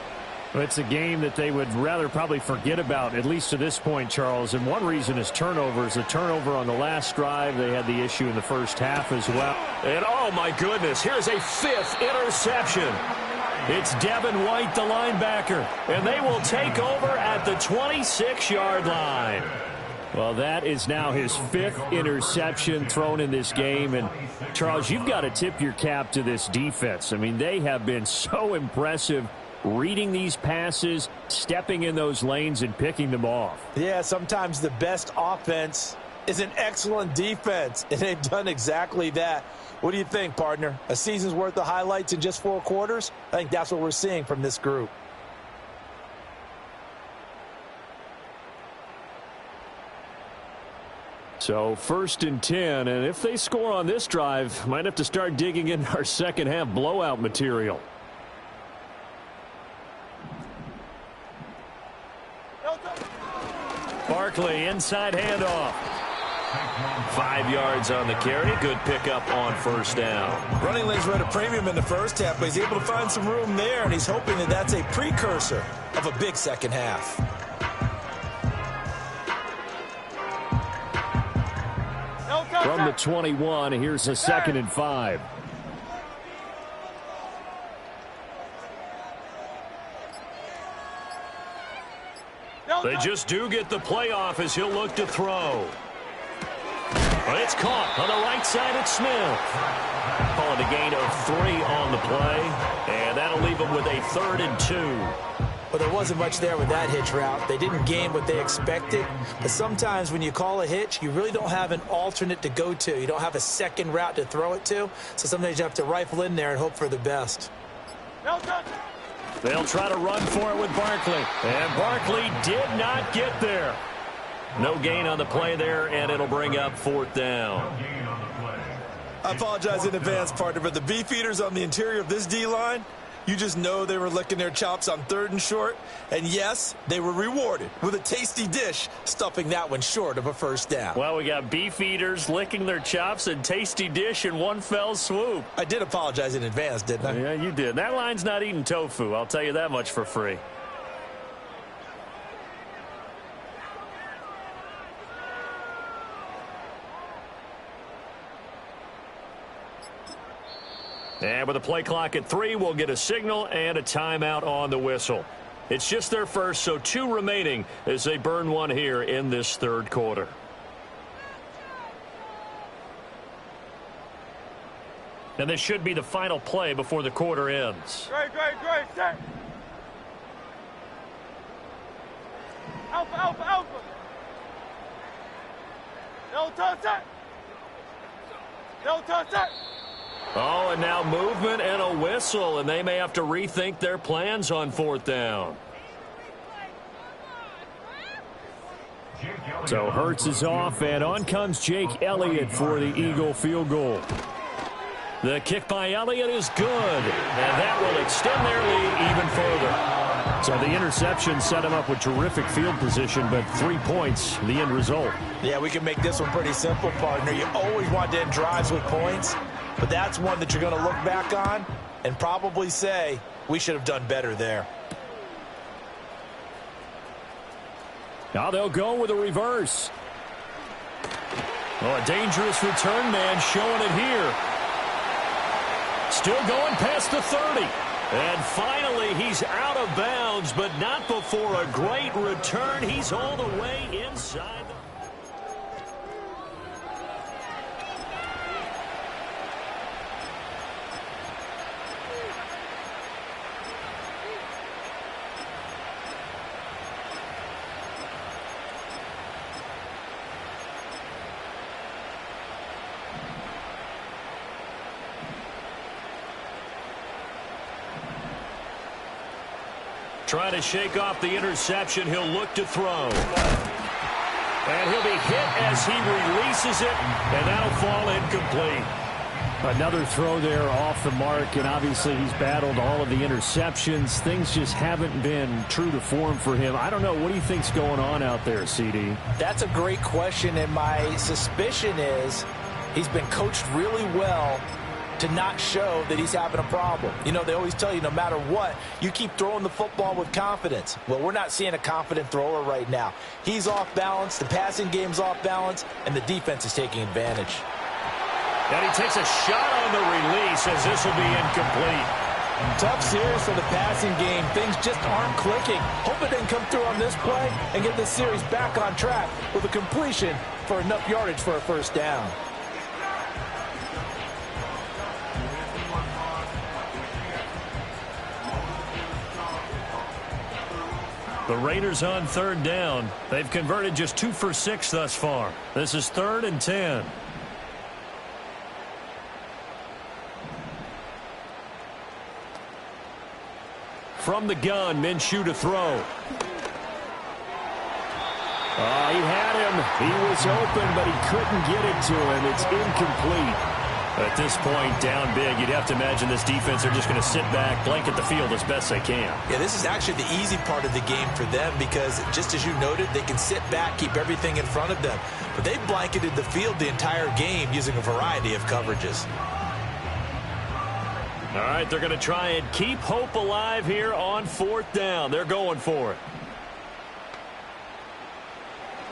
It's a game that they would rather probably forget about, at least to this point, Charles. And one reason is turnovers. A turnover on the last drive. They had the issue in the first half as well. And oh my goodness, here's a fifth interception. It's Devin White, the linebacker, and they will take over at the 26-yard line. Well, that is now his fifth interception thrown in this game. And, Charles, you've got to tip your cap to this defense. I mean, they have been so impressive reading these passes, stepping in those lanes, and picking them off. Yeah, sometimes the best offense is an excellent defense, and they've done exactly that. What do you think, partner? A season's worth of highlights in just 4 quarters? I think that's what we're seeing from this group. So 1st and 10, and if they score on this drive, might have to start digging in our second half blowout material. Barkley, inside handoff. 5 yards on the carry. Good pickup on first down. Running lanes were at a premium in the first half, but he's able to find some room there, and he's hoping that that's a precursor of a big second half. From the 21, here's a 2nd and 5. They just do get the playoff as he'll look to throw. But it's caught on the right side at Smith. Calling a gain of 3 on the play, and that'll leave them with a 3rd and 2. Well, there wasn't much there with that hitch route. They didn't gain what they expected. But sometimes when you call a hitch, you really don't have an alternate to go to. You don't have a second route to throw it to. So sometimes you have to rifle in there and hope for the best. They'll try to run for it with Barkley. And Barkley did not get there. No gain on the play there, and it'll bring up 4th down. I apologize in advance, partner, but the beefeaters on the interior of this D-line, you just know they were licking their chops on 3rd and short. And yes, they were rewarded with a tasty dish, stuffing that one short of a first down. Well, we got beef eaters licking their chops and tasty dish in one fell swoop. I did apologize in advance, didn't I? Yeah, you did. That line's not eating tofu. I'll tell you that much for free. And with the play clock at 3, we'll get a signal and a timeout on the whistle. It's just their first, so 2 remaining as they burn one here in this 3rd quarter. And this should be the final play before the quarter ends. Great, set. Alpha. No touch that. Oh, and now movement and a whistle, and they may have to rethink their plans on 4th down. So Hurts is off, and on comes Jake Elliott for the Eagle field goal. The kick by Elliott is good, and that will extend their lead even further. So the interception set him up with terrific field position, but 3 points, the end result. Yeah, we can make this one pretty simple, partner. You always want to end drives with points, but that's one that you're going to look back on and probably say, we should have done better there. Now they'll go with a reverse. Oh, a dangerous return man showing it here. Still going past the 30. And finally, he's out of bounds, but not before a great return. He's all the way inside. Trying to shake off the interception. He'll look to throw. And he'll be hit as he releases it, and that'll fall incomplete. Another throw there off the mark, and obviously he's battled all of the interceptions. Things just haven't been true to form for him. I don't know. What do you think's going on out there, CD? That's a great question, and my suspicion is he's been coached really well to not show that he's having a problem. You know, they always tell you no matter what, you keep throwing the football with confidence. Well, we're not seeing a confident thrower right now. He's off balance, the passing game's off balance, and the defense is taking advantage. And he takes a shot on the release as this will be incomplete. Tough series for the passing game. Things just aren't clicking. Hope it didn't come through on this play and get this series back on track with a completion for enough yardage for a first down. The Raiders on third down. They've converted just 2 for 6 thus far. This is 3rd and 10. From the gun, Minshew to throw. Oh, he had him. He was open, but he couldn't get it to him. It's incomplete. At this point, down big, you'd have to imagine this defense are just going to sit back, blanket the field as best they can. Yeah, this is actually the easy part of the game for them because, just as you noted, they can sit back, keep everything in front of them. But they blanketed the field the entire game using a variety of coverages. All right, they're going to try and keep hope alive here on 4th down. They're going for it.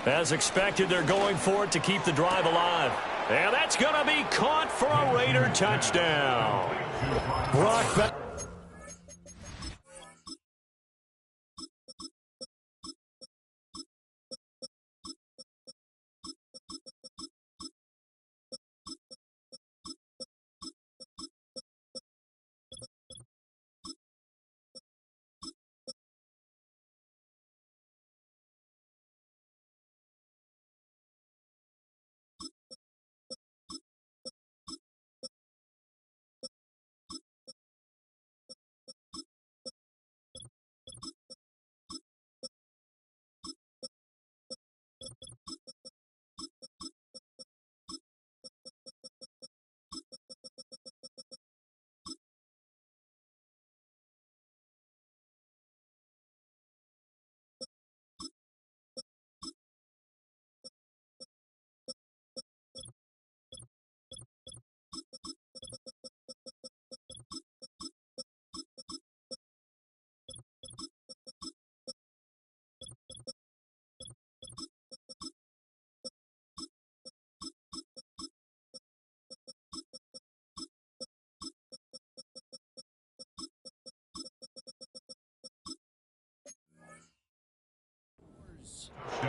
As expected, they're going for it to keep the drive alive. And that's going to be caught for a Raider touchdown. Brock back.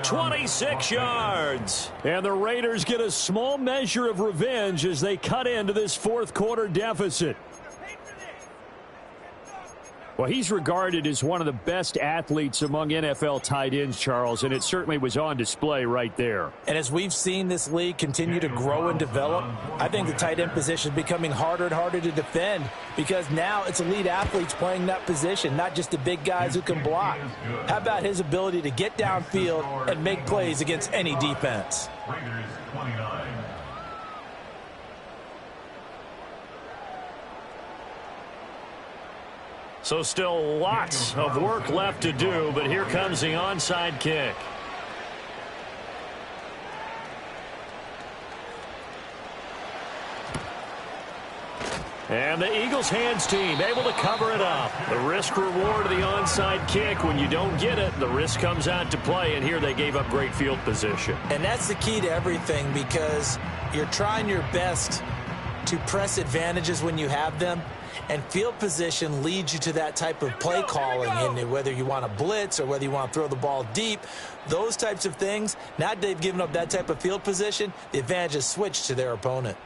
.26 yards. And the Raiders get a small measure of revenge as they cut into this 4th quarter deficit. Well, he's regarded as one of the best athletes among NFL tight ends, Charles, and it certainly was on display right there. And as we've seen this league continue to grow and develop, I think the tight end position is becoming harder and harder to defend because now it's elite athletes playing that position, not just the big guys who can block. How about his ability to get downfield and make plays against any defense? Raiders 29. So still lots of work left to do, but here comes the onside kick. And the Eagles hands team able to cover it up. The risk reward of the onside kick. When you don't get it, the risk comes out to play, and here they gave up great field position. And that's the key to everything because you're trying your best to press advantages when you have them. And field position leads you to that type of play calling, and whether you want to blitz or whether you want to throw the ball deep, those types of things. Now they've given up that type of field position, the advantage is switched to their opponent.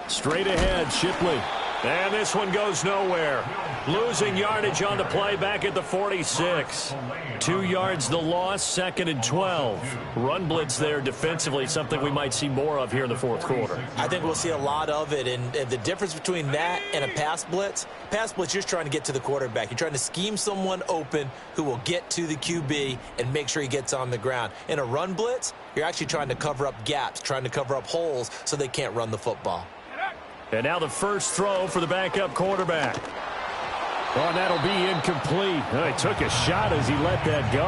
Straight ahead, Shipley. And this one goes nowhere. Losing yardage on the play back at the 46. 2 yards the loss, 2nd and 12. Run blitz there defensively, something we might see more of here in the fourth quarter. I think we'll see a lot of it, and the difference between that and a pass blitz, you're just trying to get to the quarterback. You're trying to scheme someone open who will get to the QB and make sure he gets on the ground. In a run blitz, you're actually trying to cover up gaps, trying to cover up holes so they can't run the football. And now the first throw for the backup quarterback. Oh, and that'll be incomplete. He took a shot as he let that go.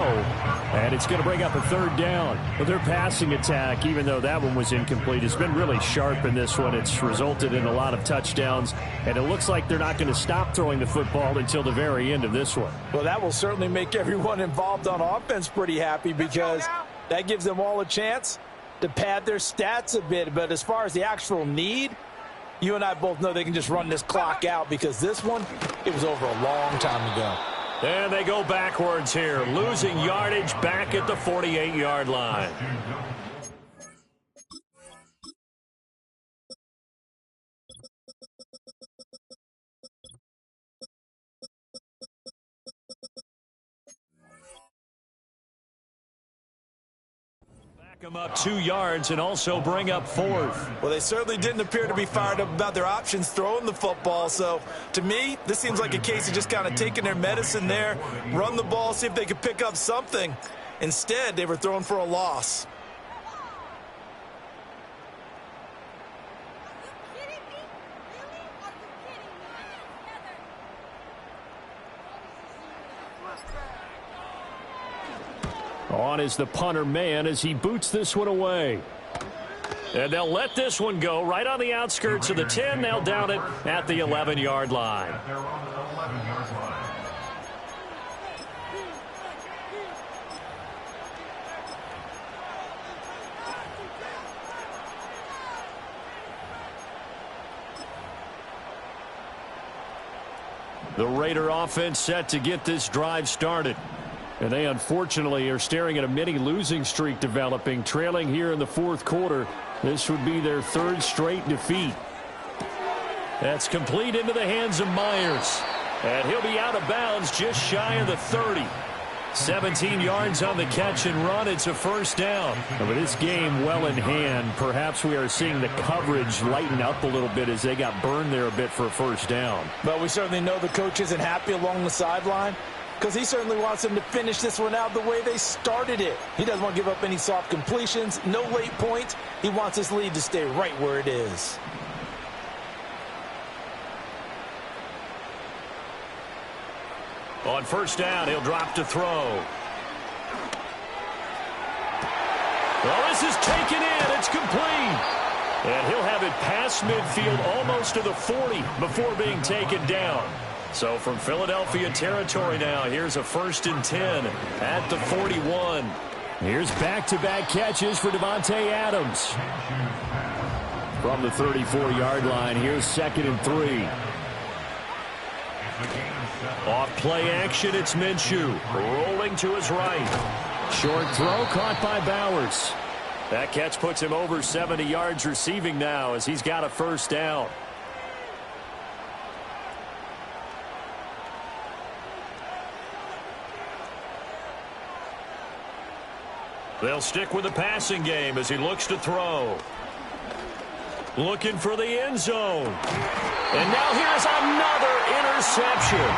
And it's going to bring up a 3rd down. But their passing attack, even though that one was incomplete, has been really sharp in this one. It's resulted in a lot of touchdowns. And it looks like they're not going to stop throwing the football until the very end of this one. Well, that will certainly make everyone involved on offense pretty happy, because that gives them all a chance to pad their stats a bit. But as far as the actual need, you and I both know they can just run this clock out, because this one, it was over a long time ago. And they go backwards here, losing yardage back at the 48-yard line. Them up 2 yards and also bring up 4th. Well, they certainly didn't appear to be fired up about their options throwing the football. So, to me, this seems like a case of just kind of taking their medicine there, run the ball, see if they could pick up something. Instead, they were throwing for a loss. On is the punter man as he boots this one away. And they'll let this one go right on the outskirts of the 10. They'll down it at the 11-yard line. The Raider offense set to get this drive started. And they unfortunately are staring at a mini losing streak developing, trailing here in the 4th quarter. This would be their 3rd straight defeat. That's complete into the hands of Myers. And he'll be out of bounds just shy of the 30. 17 yards on the catch and run. It's a 1st down. But this game well in hand. Perhaps we are seeing the coverage lighten up a little bit as they got burned there a bit for a 1st down. But we certainly know the coach isn't happy along the sideline, because he certainly wants them to finish this one out the way they started it. He doesn't want to give up any soft completions, no late points. He wants his lead to stay right where it is. On 1st down, he'll drop to throw. Well, this is taken in. It's complete. And he'll have it past midfield almost to the 40 before being taken down. So from Philadelphia territory now, here's a 1st and 10 at the 41. Here's back-to-back catches for Devontae Adams. From the 34-yard line, here's 2nd and 3. Off play action, it's Minshew. Rolling to his right. Short throw caught by Bowers. That catch puts him over 70 yards receiving now as he's got a 1st down. They'll stick with the passing game as he looks to throw. Looking for the end zone. And now here's another interception.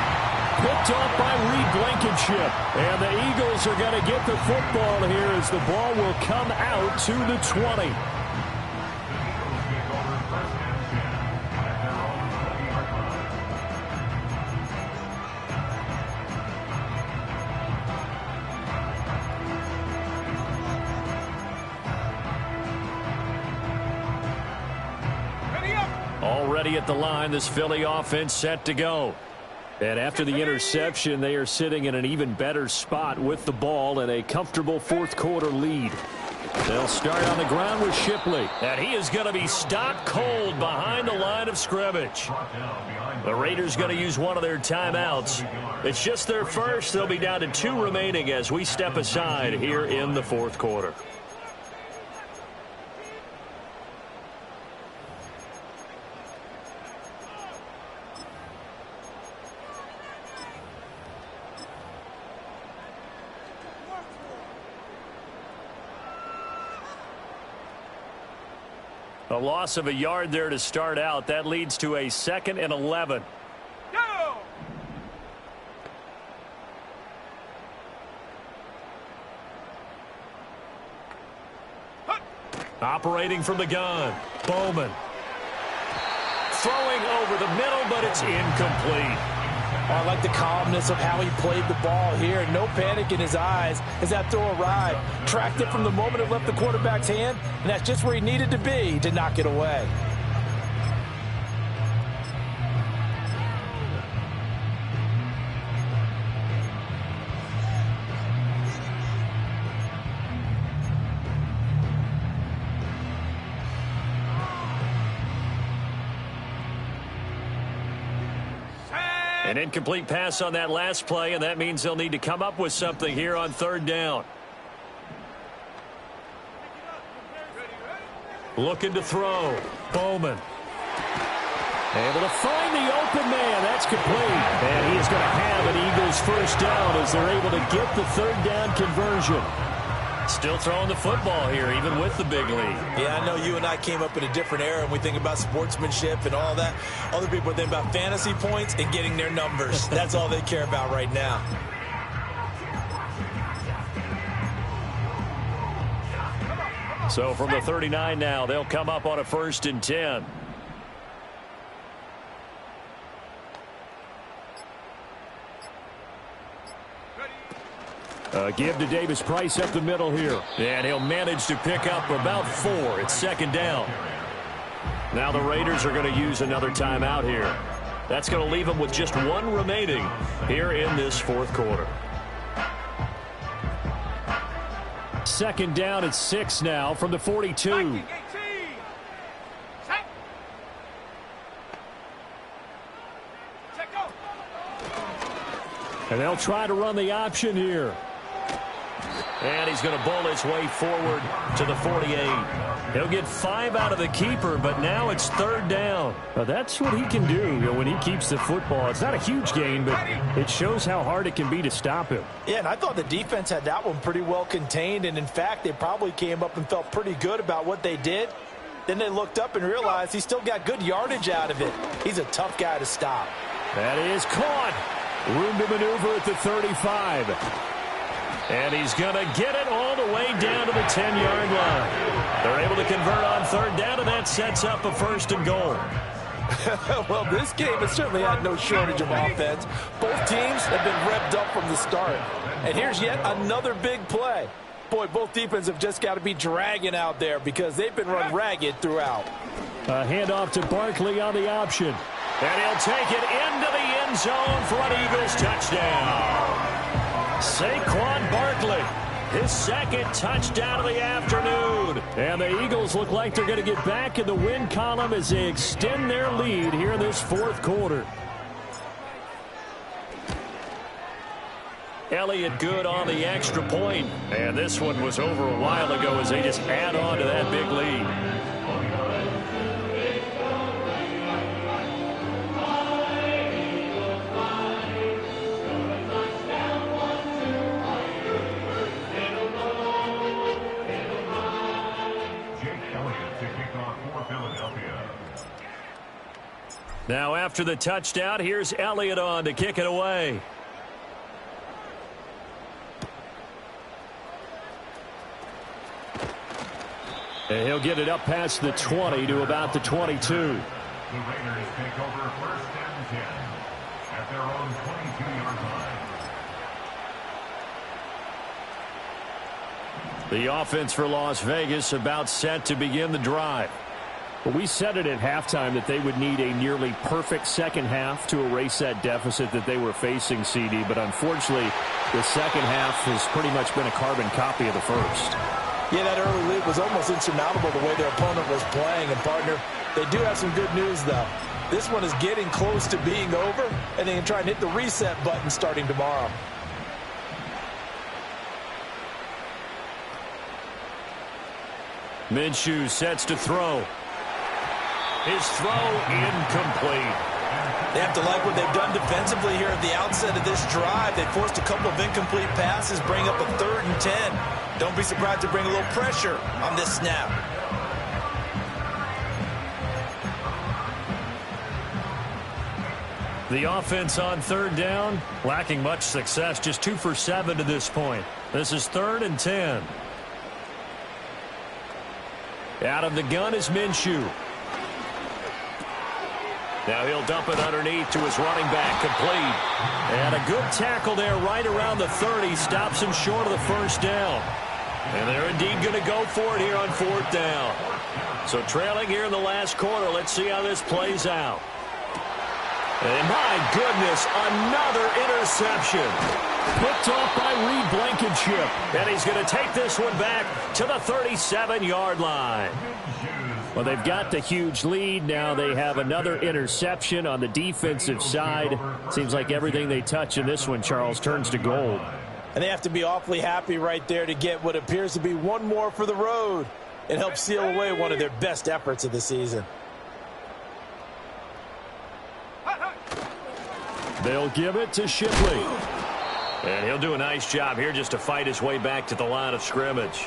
Picked off by Reed Blankenship. And the Eagles are going to get the football here as the ball will come out to the 20. Already at the line, this Philly offense set to go. And after the interception, they are sitting in an even better spot with the ball and a comfortable 4th quarter lead. They'll start on the ground with Shipley. And he is going to be stopped cold behind the line of scrimmage. The Raiders going to use one of their timeouts. It's just their first. They'll be down to 2 remaining as we step aside here in the fourth quarter. A loss of a yard there to start out. That leads to a 2nd and 11. Go! Operating from the gun. Bowman. Throwing over the middle, but it's incomplete. Oh, I like the calmness of how he played the ball here. No panic in his eyes as that throw arrived. Tracked it from the moment it left the quarterback's hand, and that's just where he needed to be to knock it away. An incomplete pass on that last play, and that means they'll need to come up with something here on 3rd down. Looking to throw. Bowman. Able to find the open man. That's complete. And he is going to have an Eagles first down as they're able to get the 3rd down conversion. Still throwing the football here, even with the big lead. Yeah, I know you and I came up in a different era, and we think about sportsmanship and all that. Other people think about fantasy points and getting their numbers. That's all they care about right now. So from the 39 now, they'll come up on a 1st and 10. Give to Davis Price up the middle here. And he'll manage to pick up about 4. It's 2nd down. Now the Raiders are going to use another timeout here. That's going to leave them with just 1 remaining here in this 4th quarter. 2nd down at 6 now from the 42. And they'll try to run the option here. And he's going to bowl his way forward to the 48. He'll get 5 out of the keeper, but now it's 3rd down. Now that's what he can do, when he keeps the football. It's not a huge gain, but it shows how hard it can be to stop him. Yeah, and I thought the defense had that one pretty well contained, and in fact, they probably came up and felt pretty good about what they did. Then they looked up and realized he still got good yardage out of it. He's a tough guy to stop. That is caught. Room to maneuver at the 35. And he's going to get it all the way down to the 10-yard line. They're able to convert on 3rd down, and that sets up a 1st and goal. Well, this game has certainly had no shortage of offense. Both teams have been revved up from the start. And here's yet another big play. Boy, both defenses have just got to be dragging out there because they've been run ragged throughout. A handoff to Barkley on the option. And he'll take it into the end zone for an Eagles touchdown. Saquon Barkley, his 2nd touchdown of the afternoon. And the Eagles look like they're going to get back in the win column as they extend their lead here in this 4th quarter. Elliott good on the extra point. And this one was over a while ago as they just add on to that big lead. Now after the touchdown, here's Elliott on to kick it away. And he'll get it up past the 20 to about the 22. The Raiders take over 1st and 10 at their own 22-yard line. The offense for Las Vegas about set to begin the drive. Well, we said it at halftime that they would need a nearly perfect second half to erase that deficit that they were facing, CD. But unfortunately, the second half has pretty much been a carbon copy of the first. Yeah, that early lead was almost insurmountable the way their opponent was playing. And, partner, they do have some good news, though. This one is getting close to being over, and they can try and hit the reset button starting tomorrow. Minshew sets to throw. His throw incomplete. They have to like what they've done defensively here at the outset of this drive. They forced a couple of incomplete passes, bring up a 3rd and 10. Don't be surprised to bring a little pressure on this snap. The offense on 3rd down, lacking much success, just 2 for 7 to this point. This is 3rd and 10. Out of the gun is Minshew. Now he'll dump it underneath to his running back, complete. And a good tackle there right around the 30, stops him short of the 1st down. And they're indeed going to go for it here on 4th down. So trailing here in the last quarter, let's see how this plays out. And my goodness, another interception. Picked off by Reed Blankenship. And he's going to take this one back to the 37-yard line. Well, they've got the huge lead. Now they have another interception on the defensive side. Seems like everything they touch in this one, Charles, turns to gold. And they have to be awfully happy right there to get what appears to be one more for the road. It helps seal away one of their best efforts of the season. They'll give it to Shipley. And he'll do a nice job here just to fight his way back to the line of scrimmage.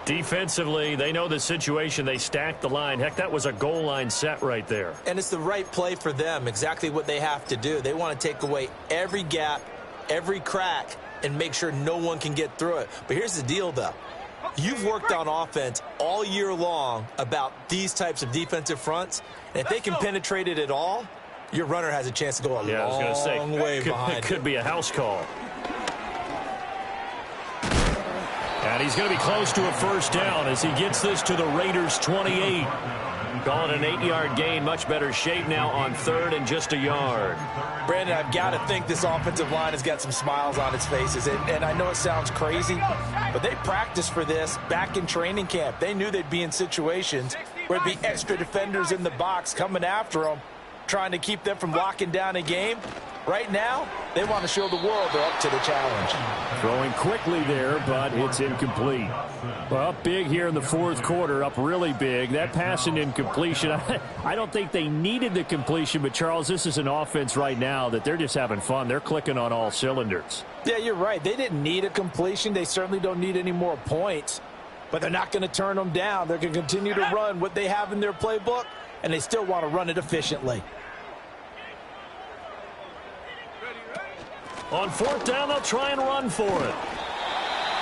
Defensively, they know the situation. They stacked the line. Heck, that was a goal line set right there. And it's the right play for them, exactly what they have to do. They want to take away every gap, every crack, and make sure no one can get through it. But here's the deal, though. You've worked on offense all year long about these types of defensive fronts. And if they can penetrate it at all, your runner has a chance to go a long way behind. It could be a house call. And he's going to be close to a 1st down as he gets this to the Raiders' 28. Call it an 8-yard gain. Much better shape now on 3rd and just a yard. Brandon, I've got to think this offensive line has got some smiles on its faces. And I know it sounds crazy, but they practiced for this back in training camp. They knew they'd be in situations where there'd be extra defenders in the box coming after them, trying to keep them from locking down a game. Right now, they want to show the world they're up to the challenge. Throwing quickly there, but it's incomplete. Well, up big here in the 4th quarter, up really big. That pass and incompletion, I don't think they needed the completion, but, Charles, this is an offense right now that they're just having fun. They're clicking on all cylinders. Yeah, you're right. They didn't need a completion. They certainly don't need any more points, but they're not going to turn them down. They're going to continue to run what they have in their playbook, and they still want to run it efficiently. On 4th down, they'll try and run for it.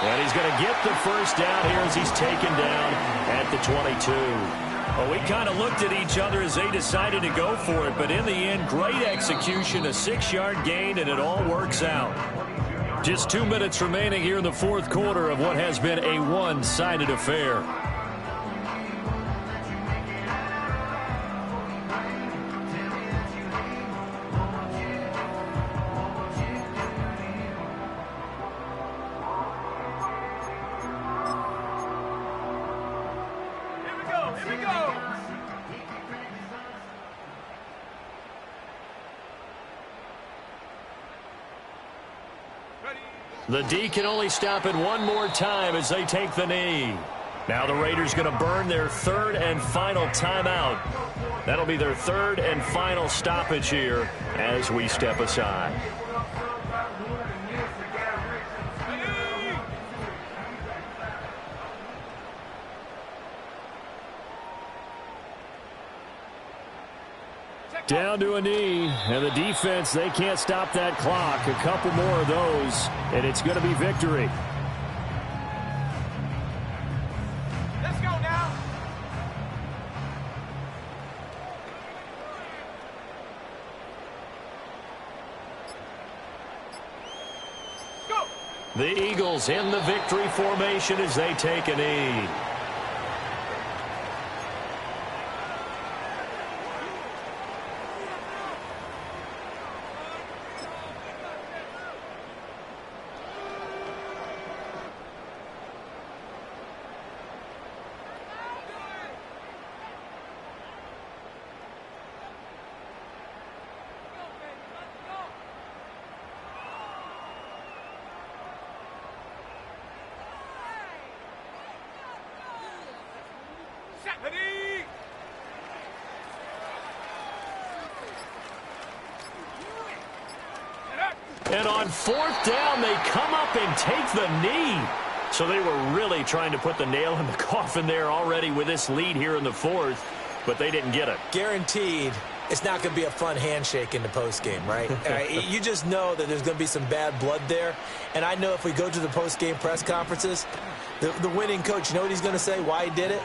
And he's going to get the 1st down here as he's taken down at the 22. Well, we kind of looked at each other as they decided to go for it, but in the end, great execution, a 6-yard gain, and it all works out. Just 2 minutes remaining here in the 4th quarter of what has been a one-sided affair. The D can only stop it one more time as they take the knee. Now the Raiders going to burn their 3rd and final timeout. That'll be their 3rd and final stoppage here as we step aside. Down to a knee, and the defense, they can't stop that clock. A couple more of those, and it's going to be victory. Let's go now. Go. The Eagles in the victory formation as they take a knee. on fourth down, they come up and take the knee. So they were really trying to put the nail in the coffin there already with this lead here in the fourth, but they didn't get it. Guaranteed it's not going to be a fun handshake in the postgame, right? You just know that there's going to be some bad blood there. And I know if we go to the postgame press conferences, the winning coach, you know what he's going to say, why he did it?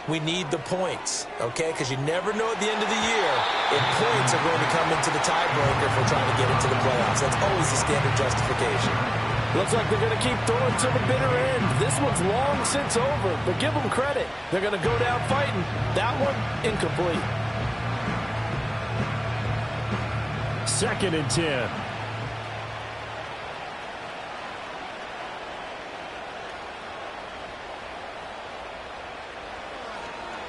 We need the points, okay? Because you never know at the end of the year if points are going to come into the tiebreaker if we're trying to get into the playoffs. That's always the standard justification. Looks like they're going to keep throwing to the bitter end. This one's long since over, but give them credit. They're going to go down fighting. That one, incomplete. 2nd and 10.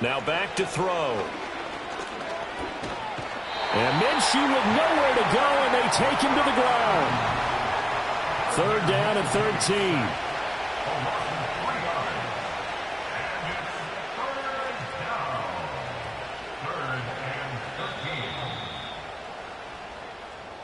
Now back to throw. And Minshew with nowhere to go, and they take him to the ground. 3rd down and 13.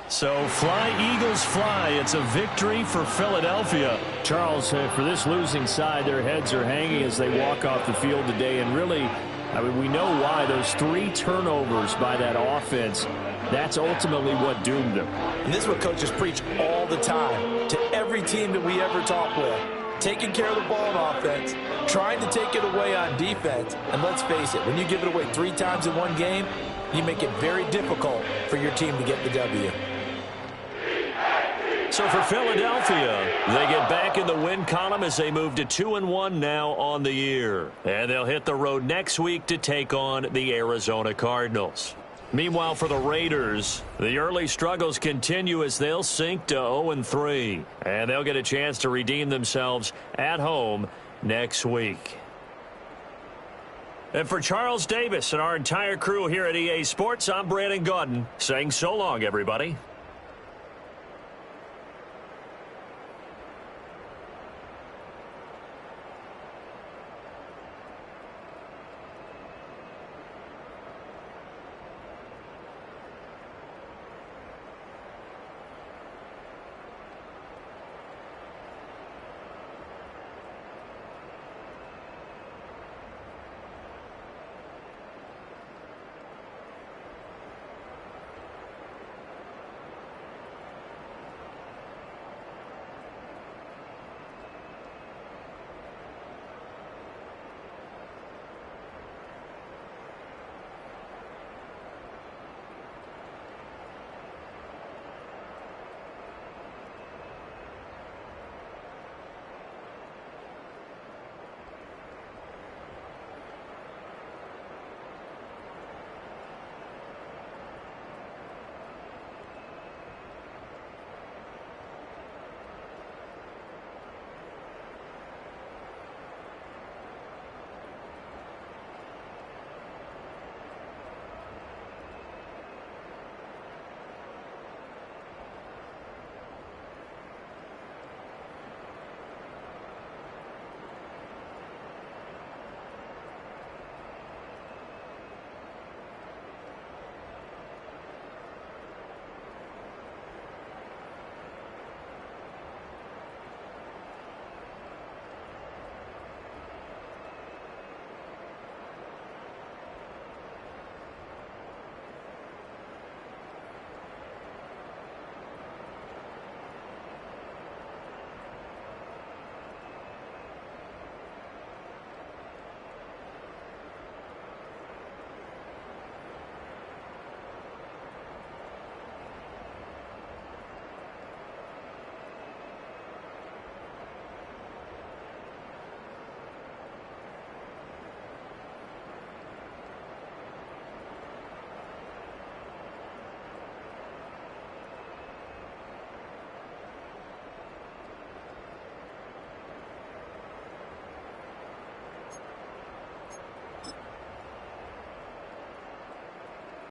So fly, Eagles, fly. It's a victory for Philadelphia. Charles, for this losing side, their heads are hanging as they walk off the field today. And really, I mean, we know why. Those 3 turnovers by that offense, that's ultimately what doomed them. And this is what coaches preach all the time to every team that we ever talk with. Taking care of the ball on offense, trying to take it away on defense. And let's face it, when you give it away 3 times in one game, you make it very difficult for your team to get the W. So for Philadelphia, they get back in the win column as they move to 2-1 now on the year. And they'll hit the road next week to take on the Arizona Cardinals. Meanwhile, for the Raiders, the early struggles continue as they'll sink to 0-3. And they'll get a chance to redeem themselves at home next week. And for Charles Davis and our entire crew here at EA Sports, I'm Brandon Gaudin saying so long, everybody.